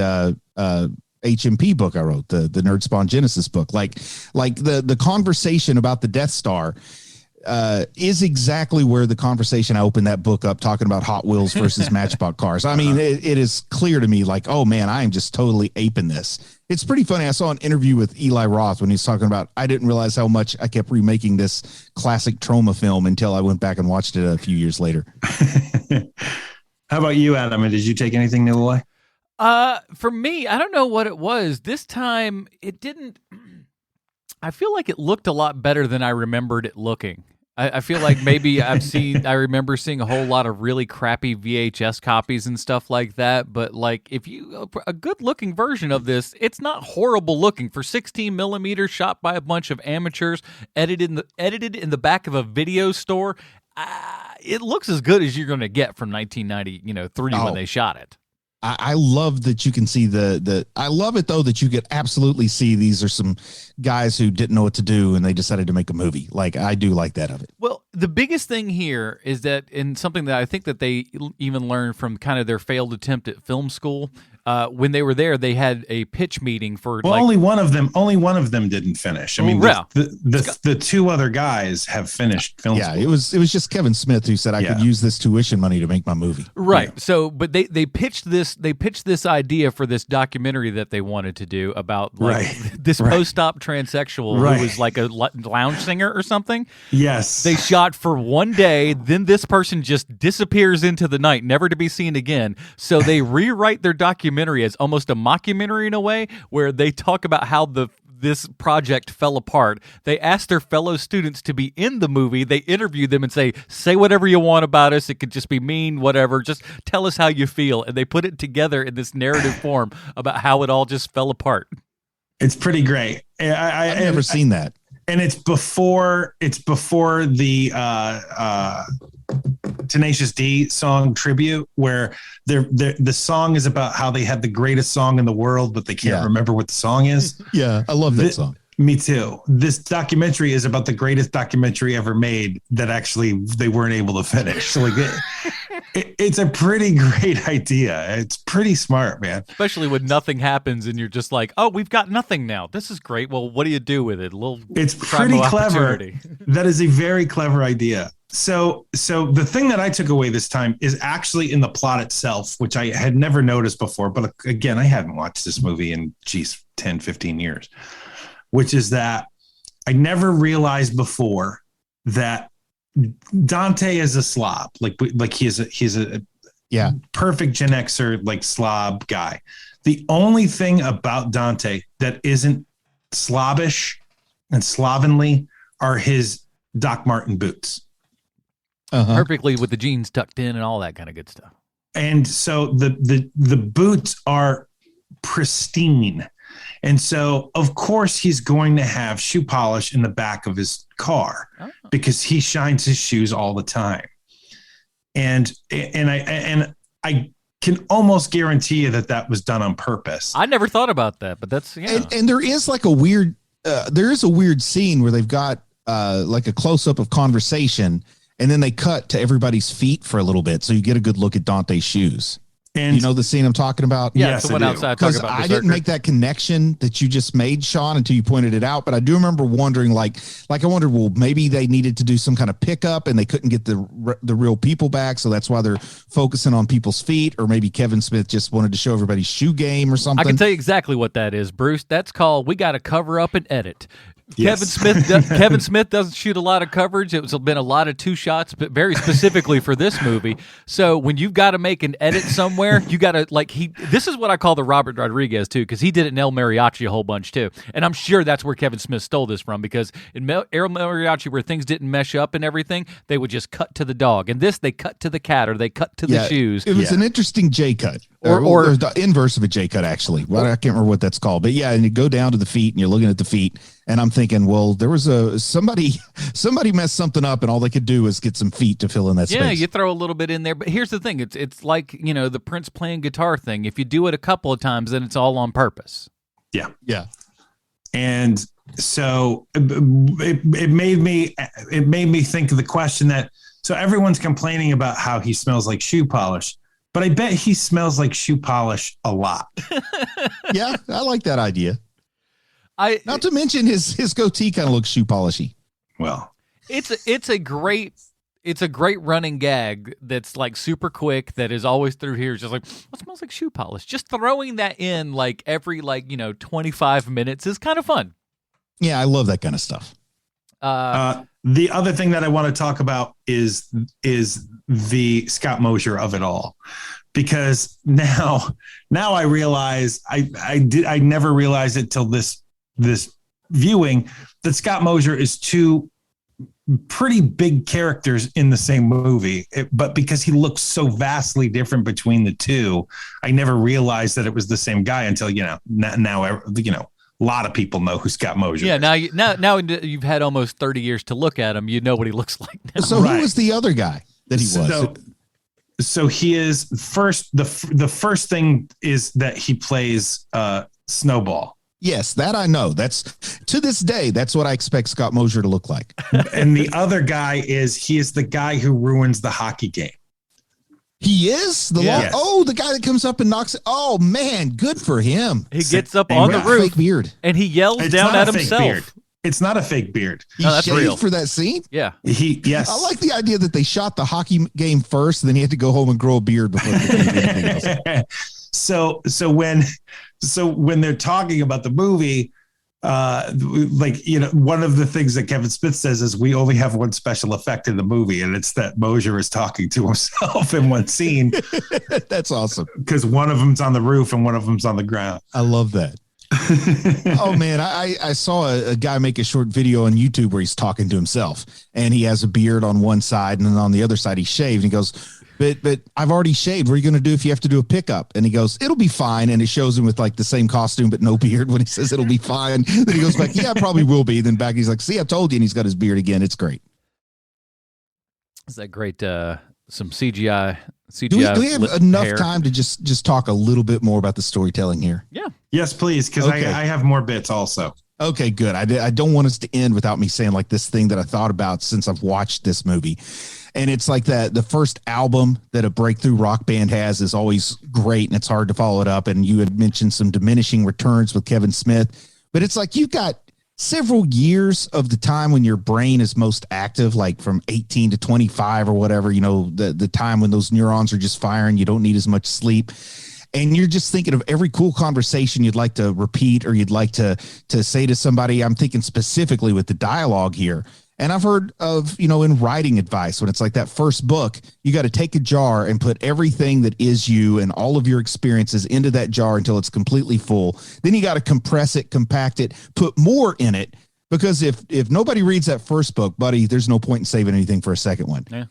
HMP book I wrote, the Nerd Spawn Genesis book. Like the conversation about the Death Star is exactly where the conversation I opened that book up talking about Hot Wheels versus Matchbox cars. I mean, it is clear to me like, oh man, I am just totally aping this. It's pretty funny. I saw an interview with Eli Roth when he's talking about, I didn't realize how much I kept remaking this classic trauma film until I went back and watched it a few years later. How about you, Adam? Did you take anything new away? For me, I don't know what it was. This time, it didn't. I feel like it looked a lot better than I remembered it looking. I feel like maybe I remember seeing a whole lot of really crappy VHS copies and stuff like that. But like, if you a good looking version of this, it's not horrible looking for 16 millimeters, shot by a bunch of amateurs, edited in the back of a video store. It looks as good as you're going to get from 1993 when they shot it. I love that you can see I love it though that you could absolutely see these are some guys who didn't know what to do and they decided to make a movie. Like, I do like that of it. Well, the biggest thing here is that, in something that I think that they even learned from kind of their failed attempt at film school, when they were there, they had a pitch meeting for. Well, only one of them didn't finish. I mean, the two other guys have finished film school. It was just Kevin Smith who said I could use this tuition money to make my movie. Right. Yeah. So, but they pitched this idea for this documentary that they wanted to do about this post-op transsexual who was like a lounge singer or something. Yes. They shot for one day, then this person just disappears into the night, never to be seen again. So they rewrite their documentary as almost a mockumentary in a way, where they talk about how this project fell apart. They asked their fellow students to be in the movie. They interview them and say whatever you want about us. It could just be mean, whatever. Just tell us how you feel. And they put it together in this narrative form about how it all just fell apart. It's pretty great. I've never seen that. And it's before the Tenacious D song Tribute, where the song is about how they had the greatest song in the world, but they can't remember what the song is. Yeah, I love that song. Me too. This documentary is about the greatest documentary ever made that actually they weren't able to finish. So like it's a pretty great idea. It's pretty smart, man. Especially when nothing happens and you're just like, oh, we've got nothing now. This is great. Well, what do you do with it? It's pretty clever. That is a very clever idea. So the thing that I took away this time is actually in the plot itself, which I had never noticed before. But again, I hadn't watched this movie in 10, 15 years, which is that I never realized before that Dante is a slob. Like he's a perfect Gen Xer, like slob guy. The only thing about Dante that isn't slobbish and slovenly are his Doc Marten boots. Perfectly with the jeans tucked in and all that kind of good stuff. And so the boots are pristine. And so, of course, he's going to have shoe polish in the back of his car because he shines his shoes all the time. And I can almost guarantee you that was done on purpose. I never thought about that, but that's and there is like a weird scene where they've got like a close up of conversation, and then they cut to everybody's feet for a little bit, so you get a good look at Dante's shoes. And you know the scene I'm talking about? Yeah, yes, the one outside. Because I didn't make that connection that you just made, Sean, until you pointed it out. But I do remember wondering, like I wondered, well, maybe they needed to do some kind of pickup and they couldn't get the real people back, so that's why they're focusing on people's feet. Or maybe Kevin Smith just wanted to show everybody's shoe game or something. I can tell you exactly what that is, Bruce. That's called "We Got to Cover Up and Edit." Yes. Kevin Smith doesn't shoot a lot of coverage. It's been a lot of two shots, but very specifically for this movie. So when you've got to make an edit somewhere, you got to this is what I call the Robert Rodriguez too, because he did it in El Mariachi a whole bunch too. And I'm sure that's where Kevin Smith stole this from, because in El Mariachi, where things didn't mesh up and everything, they would just cut to the dog. And this, they cut to the cat, or they cut to the shoes. It was an interesting J cut. Or the inverse of a J cut, actually. Well, I can't remember what that's called. But yeah, and you go down to the feet and you're looking at the feet. And I'm thinking, well, there was somebody messed something up, and all they could do was get some feet to fill in that space. Yeah, you throw a little bit in there. But here's the thing. It's like, the Prince playing guitar thing. If you do it a couple of times, then it's all on purpose. Yeah. Yeah. And so it made me think of the question that, so everyone's complaining about how he smells like shoe polish, but I bet he smells like shoe polish a lot. Yeah, I like that idea. Not to mention his goatee kind of looks shoe polishy. Well, it's a great running gag that's like super quick, that is always through here. It's just like, what smells like shoe polish? Just throwing that in like every 25 minutes is kind of fun. Yeah, I love that kind of stuff. The other thing that I want to talk about is the Scott Mosier of it all, because now I realize I never realized it till this viewing that Scott Mosier is two pretty big characters in the same movie, but because he looks so vastly different between the two, I never realized that it was the same guy until now a lot of people know who Scott Mosier is. Now you've had almost 30 years to look at him. You know what he looks like now. So who was the other guy that he was? So he is first. The first thing is that he plays Snowball. Yes, that I know. That's to this day. That's what I expect Scott Mosier to look like. And the other guy he is the guy who ruins the hockey game. He is the guy that comes up and knocks it. Oh man, good for him. He gets up on the roof, fake beard, and he yells down at himself. Beard. It's not a fake beard. He shaved real for that scene. Yeah, yes. I like the idea that they shot the hockey game first, and then he had to go home and grow a beard before they did anything else. So when they're talking about the movie, one of the things that Kevin Smith says is we only have one special effect in the movie, and it's that Mosier is talking to himself in one scene. That's awesome. Because one of them's on the roof and one of them's on the ground. I love that. Oh man, I saw a guy make a short video on YouTube where he's talking to himself, and he has a beard on one side, and then on the other side he shaved. And he goes, but I've already shaved. What are you going to do if you have to do a pickup? And he goes, it'll be fine. And it shows him with like the same costume but no beard. When he says it'll be fine, then he goes back, yeah, it probably will be. Then back, he's like, see, I told you. And he's got his beard again. It's great. Is that great? Some CGI. Do we have enough time to just talk a little bit more about the storytelling here? Yeah. Yes, please, because I have more bits also. Okay, good. I don't want us to end without me saying like this thing that I thought about since I've watched this movie. And it's like that the first album that a breakthrough rock band has is always great, and it's hard to follow it up. And you had mentioned some diminishing returns with Kevin Smith, but it's like you've got several years of the time when your brain is most active, like from 18 to 25 or whatever, the time when those neurons are just firing, you don't need as much sleep. And you're just thinking of every cool conversation you'd like to repeat or you'd like to say to somebody. I'm thinking specifically with the dialogue here. And I've heard of, in writing advice, when it's like that first book, you got to take a jar and put everything that is you and all of your experiences into that jar until it's completely full. Then you got to compress it, compact it, put more in it. Because if nobody reads that first book, buddy, there's no point in saving anything for a second one. Yeah.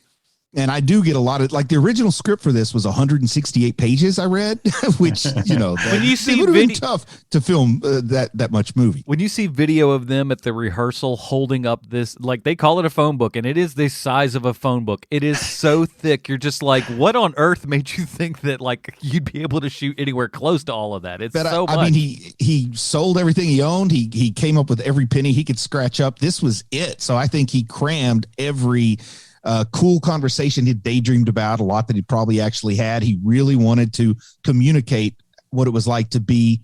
And I do get a lot of, like, the original script for this was 168 pages I read, which, when you see it would have been tough to film that much movie. When you see video of them at the rehearsal holding up this, like, they call it a phone book, and it is the size of a phone book. It is so thick. You're just like, what on earth made you think that, like, you'd be able to shoot anywhere close to all of that? It's so much. I mean, he sold everything he owned. He came up with every penny he could scratch up. This was it. So I think he crammed every cool conversation he daydreamed about, a lot that he probably actually had. He really wanted to communicate what it was like to be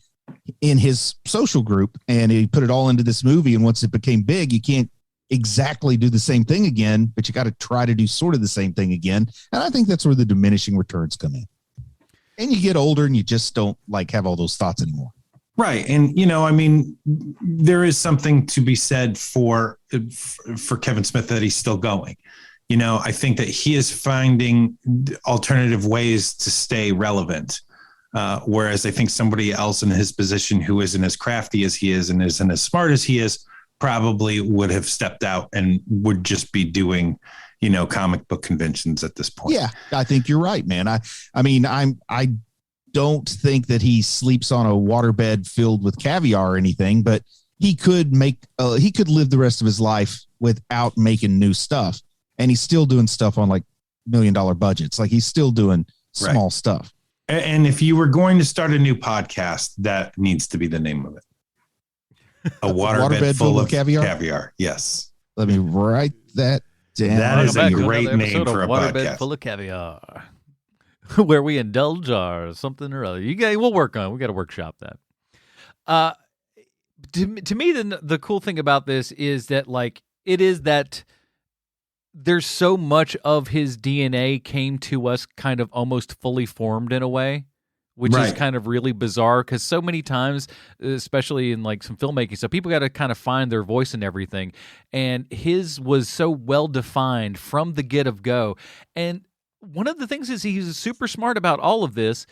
in his social group, and he put it all into this movie. And once it became big, you can't exactly do the same thing again, but you got to try to do sort of the same thing again. And I think that's where the diminishing returns come in. And you get older and you just don't like have all those thoughts anymore. Right. And, I mean, there is something to be said for Kevin Smith that he's still going. I think that he is finding alternative ways to stay relevant. Whereas I think somebody else in his position who isn't as crafty as he is and isn't as smart as he is probably would have stepped out and would just be doing, comic book conventions at this point. Yeah, I think you're right, man. I don't think that he sleeps on a waterbed filled with caviar or anything, but he could live the rest of his life without making new stuff. And he's still doing stuff on like $1 million budgets. Like he's still doing small stuff. And if you were going to start a new podcast, that needs to be the name of it. A waterbed full of caviar. Yes. Let me write that down. That is a great name for a podcast. Full of caviar, where we indulge our something or other. We'll work on it. We got to workshop that. To me, the cool thing about this is that, like, it is that there's so much of his DNA came to us kind of almost fully formed in a way, which is kind of really bizarre, because so many times, especially in like some filmmaking stuff, people got to kind of find their voice and everything. And his was so well defined from the get of go. And one of the things is he's super smart about all of this.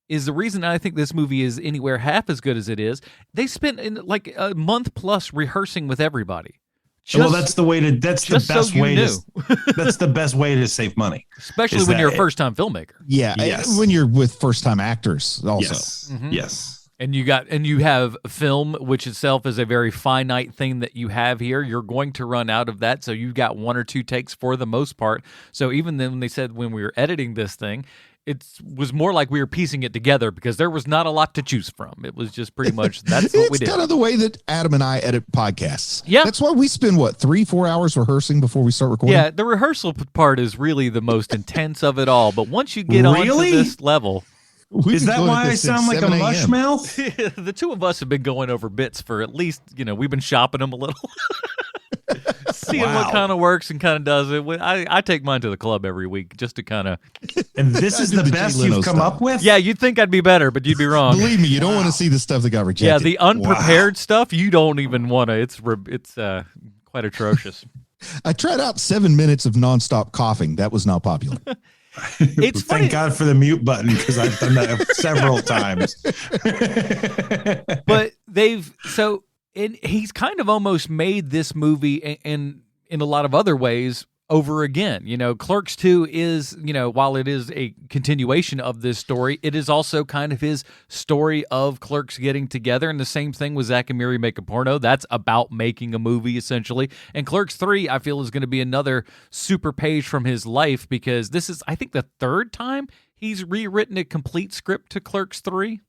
Is the reason I think this movie is anywhere half as good as it is. They spent like a month plus rehearsing with everybody. That's the way to. That's the best way to. That's the best way to save money, especially when you're a first-time filmmaker. Yeah, when you're with first-time actors, also. Yes. Mm-hmm. Yes. And you have film, which itself is a very finite thing that you have here. You're going to run out of that, so you've got 1 or 2 takes for the most part. So even then, when they said when we were editing this thing, it was more like we were piecing it together because there was not a lot to choose from. It was just pretty much that's what we did. It's kind of the way that Adam and I edit podcasts. Yeah. That's why we spend, 3-4 hours rehearsing before we start recording? Yeah, the rehearsal part is really the most intense of it all. But once you get onto this level... Is that why I sound like a mush mouth? The two of us have been going over bits for at least, we've been shopping them a little. Seeing what kind of works and kind of does it. I take mine to the club every week just to kind of. And this is the best you've come up with? Yeah, you'd think I'd be better, but you'd be wrong. Believe me, you don't want to see the stuff that got rejected. Yeah, the unprepared stuff, you don't even want to. It's quite atrocious. I tried out 7 minutes of nonstop coughing. That was not popular. It's funny. Thank God for the mute button because I've done that several times. But he's kind of almost made this movie and in a lot of other ways over again. Clerks 2 is, while it is a continuation of this story, it is also kind of his story of Clerks getting together. And the same thing with Zach and Miri Make a Porno. That's about making a movie, essentially. And Clerks 3, I feel, is going to be another super page from his life because this is, I think, the 3rd time he's rewritten a complete script to Clerks 3.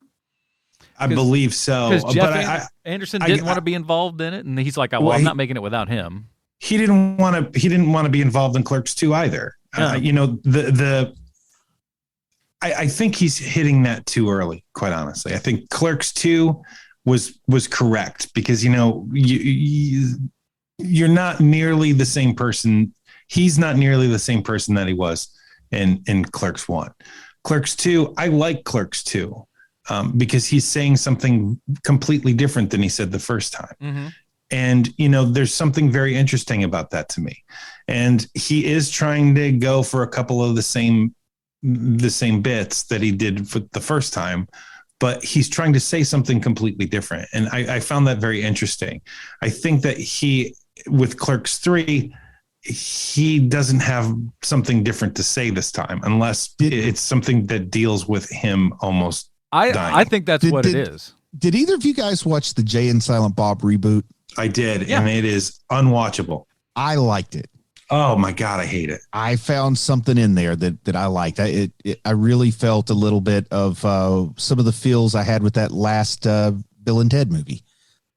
I believe so. Because Jeff Anderson didn't want to be involved in it. And he's like, I'm not making it without him. He didn't want to be involved in Clerks 2 either. Yeah. I think he's hitting that too early, quite honestly. I think Clerks 2 was correct because, you're not nearly the same person. He's not nearly the same person that he was in Clerks 1. Clerks 2, I like Clerks 2 because he's saying something completely different than he said the first time. Mm-hmm. And, there's something very interesting about that to me. And he is trying to go for a couple of the same bits that he did for the first time, but he's trying to say something completely different. And I found that very interesting. I think that with Clerks 3, he doesn't have something different to say this time, unless it's something that deals with him almost dying. I think that's what it is. Did either of you guys watch the Jay and Silent Bob reboot? I did, yeah. And it is unwatchable. I liked it. Oh my God, I hate it. I found something in there that I liked. I really felt a little bit of some of the feels I had with that last Bill and Ted movie.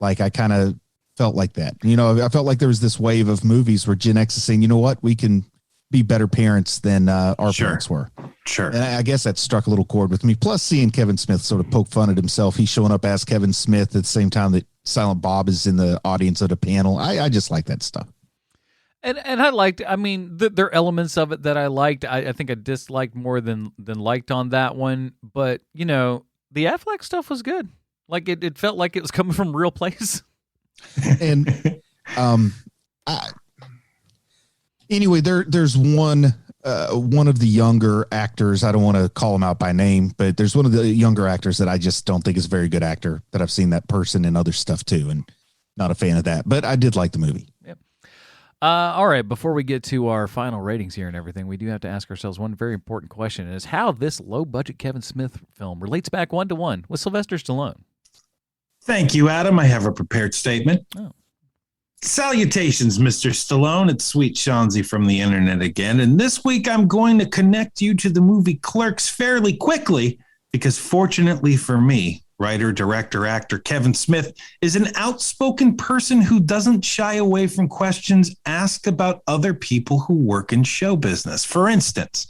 Like I kind of felt like that. I felt like there was this wave of movies where Gen X is saying, you know what, we can be better parents than our parents were. Sure. And I guess that struck a little chord with me. Plus seeing Kevin Smith sort of poke fun at himself. He's showing up as Kevin Smith at the same time that Silent Bob is in the audience at a panel. I just like that stuff. And I liked, there are elements of it that I liked. I think I disliked more than liked on that one. But, the Affleck stuff was good. Like it felt like it was coming from a real place. And anyway, there's one of the younger actors. I don't want to call him out by name, but there's one of the younger actors that I just don't think is a very good actor that I've seen that person in other stuff too. And not a fan of that, but I did like the movie. Yep. All right. Before we get to our final ratings here and everything, we do have to ask ourselves one very important question, and is how this low budget Kevin Smith film relates back 1-to-1 with Sylvester Stallone. Thank you, Adam. I have a prepared statement. Oh. Salutations, Mr. Stallone. It's Sweet Chauncey from the internet again. And this week I'm going to connect you to the movie Clerks fairly quickly because fortunately for me, writer, director, actor Kevin Smith is an outspoken person who doesn't shy away from questions asked about other people who work in show business. For instance,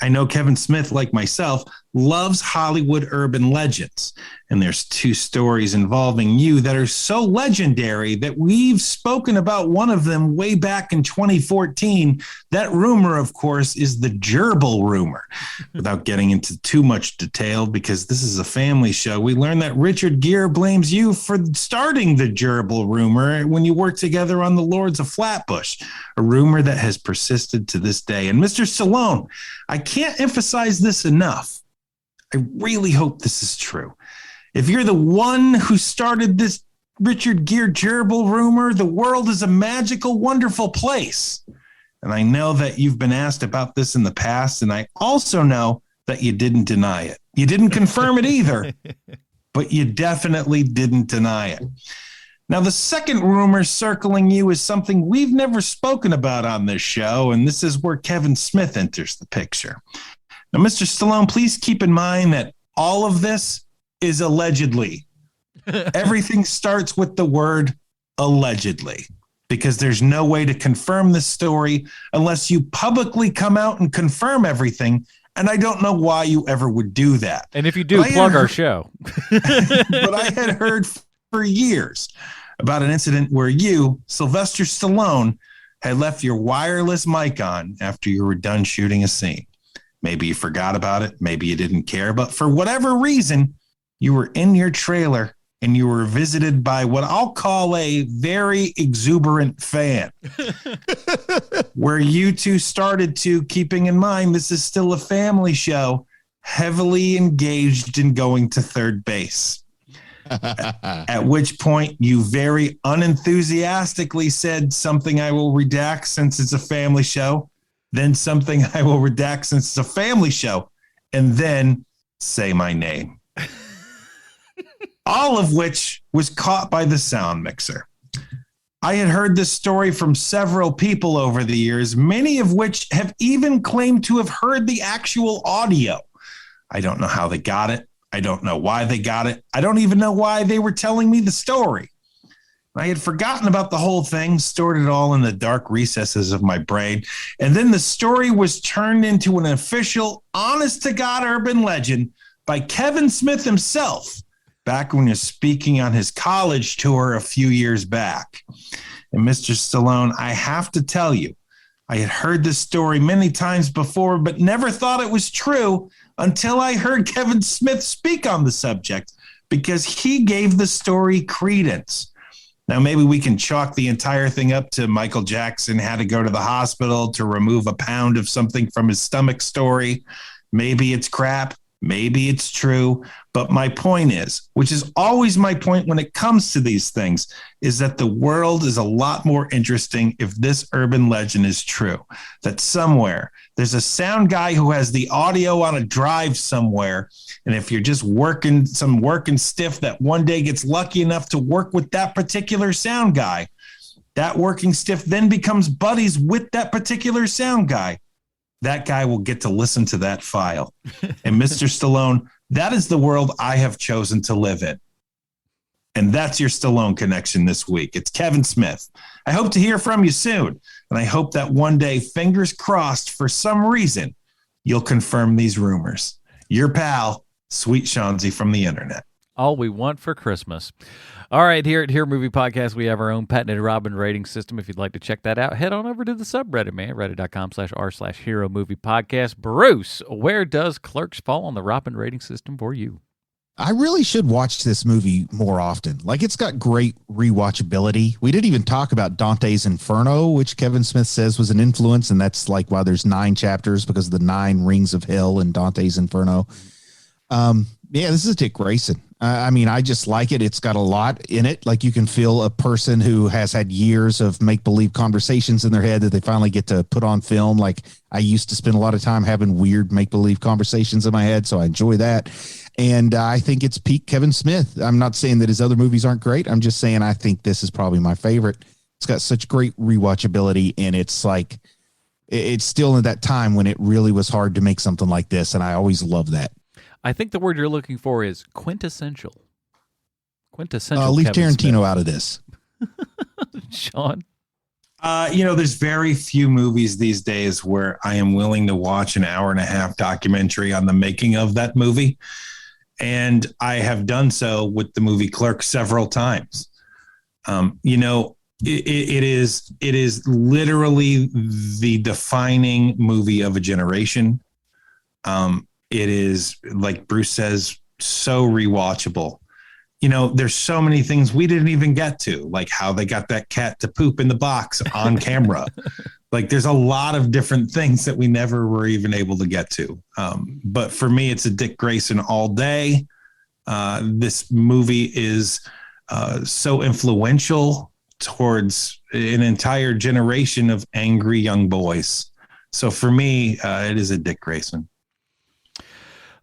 I know Kevin Smith, like myself, loves Hollywood urban legends. And there's 2 stories involving you that are so legendary that we've spoken about one of them way back in 2014. That rumor, of course, is the gerbil rumor. Without getting into too much detail, because this is a family show, we learned that Richard Gere blames you for starting the gerbil rumor when you worked together on The Lords of Flatbush, a rumor that has persisted to this day. And Mr. Stallone, I can't emphasize this enough. I really hope this is true. If you're the one who started this Richard Gere gerbil rumor, the world is a magical, wonderful place. And I know that you've been asked about this in the past, and I also know that you didn't deny it. You didn't confirm it either, but you definitely didn't deny it. Now, the second rumor circling you is something we've never spoken about on this show, and this is where Kevin Smith enters the picture. Now, Mr. Stallone, please keep in mind that all of this is allegedly. Everything starts with the word allegedly, because there's no way to confirm this story unless you publicly come out and confirm everything. And I don't know why you ever would do that. And if you do, plug our show. But I had heard for years about an incident where you, Sylvester Stallone, had left your wireless mic on after you were done shooting a scene. Maybe you forgot about it. Maybe you didn't care. But for whatever reason, you were in your trailer and you were visited by what I'll call a very exuberant fan, where you two started to, keeping in mind this is still a family show, heavily engaged in going to third base. At which point you very unenthusiastically said something I will redact since it's a family show, then something I will redact since it's a family show, and then say my name. All of which was caught by the sound mixer. I had heard this story from several people over the years, many of which have even claimed to have heard the actual audio. I don't know how they got it. I don't know why they got it. I don't even know why they were telling me the story. I had forgotten about the whole thing, stored it all in the dark recesses of my brain. And then the story was turned into an official, honest-to-God urban legend by Kevin Smith himself, back when he was speaking on his college tour a few years back. And Mr. Stallone, I have to tell you, I had heard this story many times before, but never thought it was true until I heard Kevin Smith speak on the subject, because he gave the story credence. Now, maybe we can chalk the entire thing up to Michael Jackson had to go to the hospital to remove a pound of something from his stomach story. Maybe it's crap. Maybe it's true. But my point is, which is always my point when it comes to these things, is that the world is a lot more interesting if this urban legend is true. That somewhere there's a sound guy who has the audio on a drive somewhere. And if you're just working stiff that one day gets lucky enough to work with that particular sound guy, that working stiff then becomes buddies with that particular sound guy. That guy will get to listen to that file. And Mr. Stallone, that is the world I have chosen to live in. And that's your Stallone connection this week. It's Kevin Smith. I hope to hear from you soon. And I hope that one day, fingers crossed, for some reason, you'll confirm these rumors. Your pal, Sweet Shanzi from the internet. All we want for Christmas. All right, here at Hero Movie Podcast, we have our own patented Robin rating system. If you'd like to check that out, head on over to the subreddit, man, reddit.com/r/Hero Movie Podcast. Bruce, where does Clerks fall on the Robin rating system for you? I really should watch this movie more often. Like, it's got great rewatchability. We didn't even talk about Dante's Inferno, which Kevin Smith says was an influence, and that's like why there's 9 chapters, because of the 9 rings of hell in Dante's Inferno. Yeah, this is Dick Grayson. I mean, I just like it. It's got a lot in it. Like, you can feel a person who has had years of make-believe conversations in their head that they finally get to put on film. Like, I used to spend a lot of time having weird make-believe conversations in my head, so I enjoy that. And I think it's peak Kevin Smith. I'm not saying that his other movies aren't great. I'm just saying I think this is probably my favorite. It's got such great rewatchability, and it's like, it's still in that time when it really was hard to make something like this, and I always love that. I think the word you're looking for is quintessential. Quintessential. Leave Kevin Tarantino Smith. out of this. Sean? There's very few movies these days where I am willing to watch an 1.5-hour documentary on the making of that movie. And I have done so with the movie Clerks several times. It is literally the defining movie of a generation. It is, like Bruce says, so rewatchable. There's so many things we didn't even get to, like how they got that cat to poop in the box on camera. Like there's a lot of different things that we never were even able to get to. But for me, it's a Dick Grayson all day. This movie is so influential towards an entire generation of angry young boys. So for me, it is a Dick Grayson.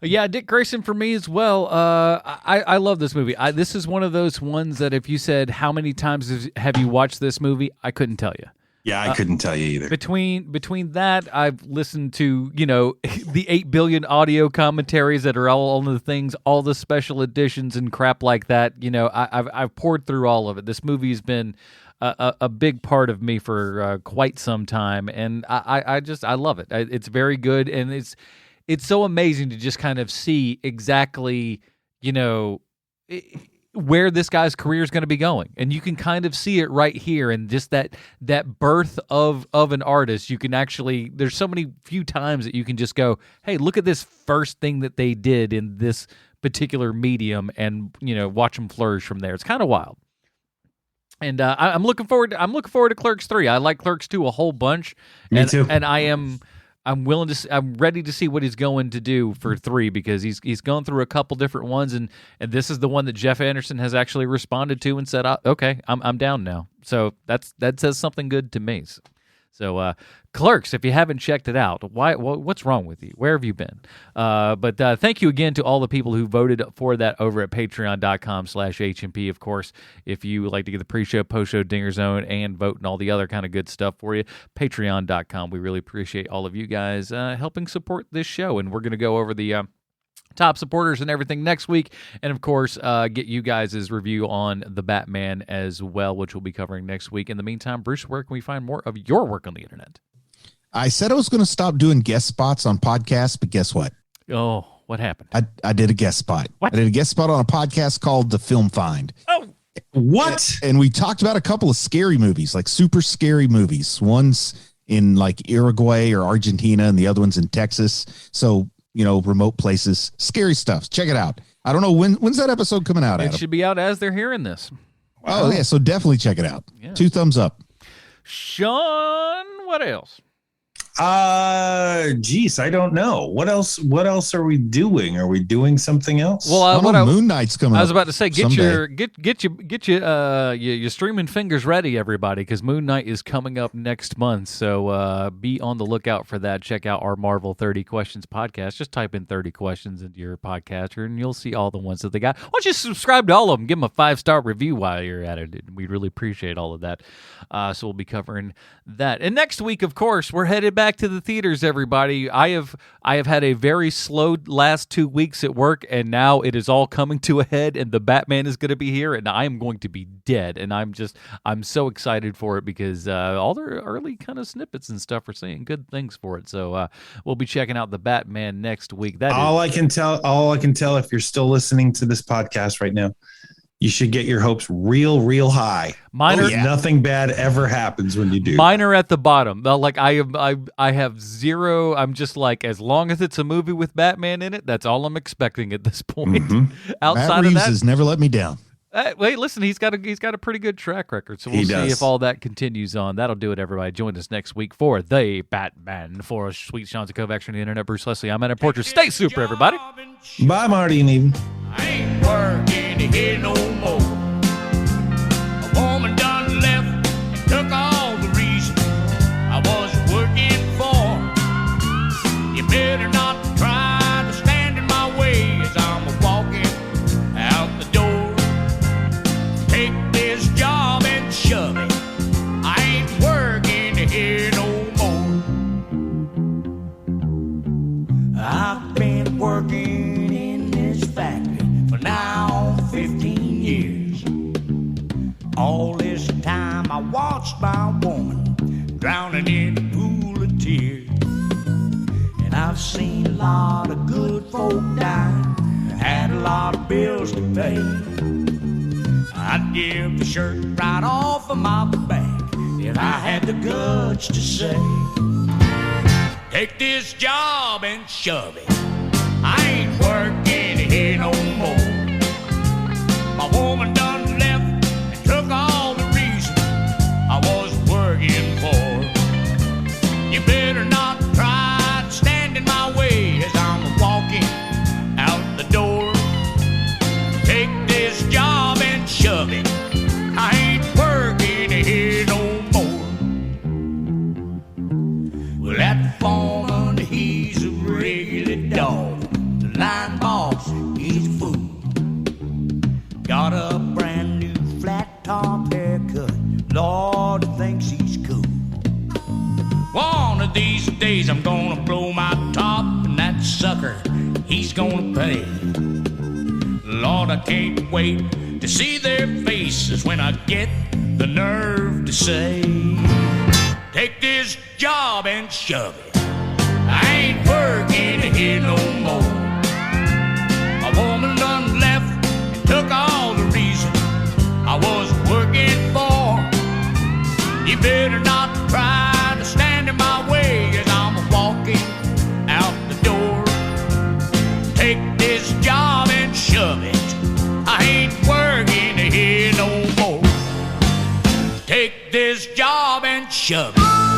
Yeah, Dick Grayson for me as well. I love this movie. This is one of those ones that if you said, how many times have you watched this movie? I couldn't tell you. Yeah, I couldn't tell you either. Between that, I've listened to, the 8 billion audio commentaries that are all on the things, all the special editions and crap like that. I've poured through all of it. This movie's been a big part of me for quite some time, and I love it. It's very good, and it's so amazing to just kind of see exactly, where this guy's career is going to be going. And you can kind of see it right here. And just that birth of an artist, you can actually, there's so many few times that you can just go, hey, look at this first thing that they did in this particular medium and, watch them flourish from there. It's kind of wild. And I'm looking forward to Clerks 3. I like Clerks 2 a whole bunch. Me too. And I'm ready to see what he's going to do for 3 because he's gone through a couple different ones and this is the one that Jeff Anderson has actually responded to and said, okay, I'm down now. So that says something good to me. So Clerks, if you haven't checked it out, what's wrong with you? Where have you been? But thank you again to all the people who voted for that over at patreon.com/HMP. Of course, if you would like to get the pre-show, post-show, Dinger Zone, and vote and all the other kind of good stuff for you, patreon.com. We really appreciate all of you guys helping support this show. And we're going to go over the top supporters and everything next week. And, of course, get you guys' review on The Batman as well, which we'll be covering next week. In the meantime, Bruce, where can we find more of your work on the internet? I said I was going to stop doing guest spots on podcasts, but guess what? Oh, what happened? I did a guest spot. What? I did a guest spot on a podcast called The Film Find. Oh, what? And we talked about a couple of scary movies, like super scary movies. One's in like Uruguay or Argentina, and the other one's in Texas. So, remote places, scary stuff. Check it out. I don't know when's that episode coming out. It should be out as they're hearing this. Wow. Oh yeah, so definitely check it out. Yeah. 2 thumbs up. Sean, what else? Geez, I don't know. What else are we doing? Are we doing something else? Well, Moon Knight's coming. I was about to say, get someday. your streaming fingers ready, everybody, because Moon Knight is coming up next month. So be on the lookout for that. Check out our Marvel 30 Questions podcast. Just type in 30 questions into your podcatcher, and you'll see all the ones that they got. Why don't you subscribe to all of them? Give them a 5-star review while you're at it. We'd really appreciate all of that. So we'll be covering that. And next week, of course, we're headed back to the theaters, everybody. I have had a very slow last 2 weeks at work, and now it is all coming to a head, and the Batman is going to be here, and I am going to be dead. And I'm so excited for it because all the early kind of snippets and stuff are saying good things for it. So we'll be checking out the Batman next week. All I can tell if you're still listening to this podcast right now, you should get your hopes real high. Nothing bad ever happens when you do. Mine are at the bottom. Like I have zero. I'm just like, as long as it's a movie with Batman in it, that's all I'm expecting at this point. Mm-hmm. Outside Matt of Reeves that, has never let me down. Wait, listen, he's got a pretty good track record. So we'll see if all that continues on. That'll do it, everybody. Join us next week for The Batman. For Sweet Sean Zakovac from the internet, Bruce Leslie, I'm Adam Porter. Stay super, everybody. Bye, Marty and Evie. I ain't working here no more. A woman done left and took all the reason I was working for. You better not try to stand in my way as I'm walking out the door. Take this job and shove it. I ain't working here no more. I've been working in this factory for now 15 years. All this time I watched my woman drowning in a pool of tears. And I've seen a lot of good folk die, had a lot of bills to pay. I'd give the shirt right off of my back if I had the guts to say, take this job and shove it. I ain't working here no more. My woman done left and took all the reason I was working for. You better not try to stand in my way as I'm walking out the door. Take this job and shove it. I ain't working here no more. Well, that foreman, he's a regular dog. The line boss, he's a fool. Got a brand new flat top haircut. Lord, thinks he's cool. One of these days I'm gonna blow my top, and that sucker, he's gonna pay. Lord, I can't wait to see their faces when I get the nerve to say, take this job and shove it. I ain't working here no more. My woman done left and took all the reason I was working for. You better not try to stand in my way as I'm walking out the door. Take this job and shove it. I ain't working here no more. Take this job and shove it.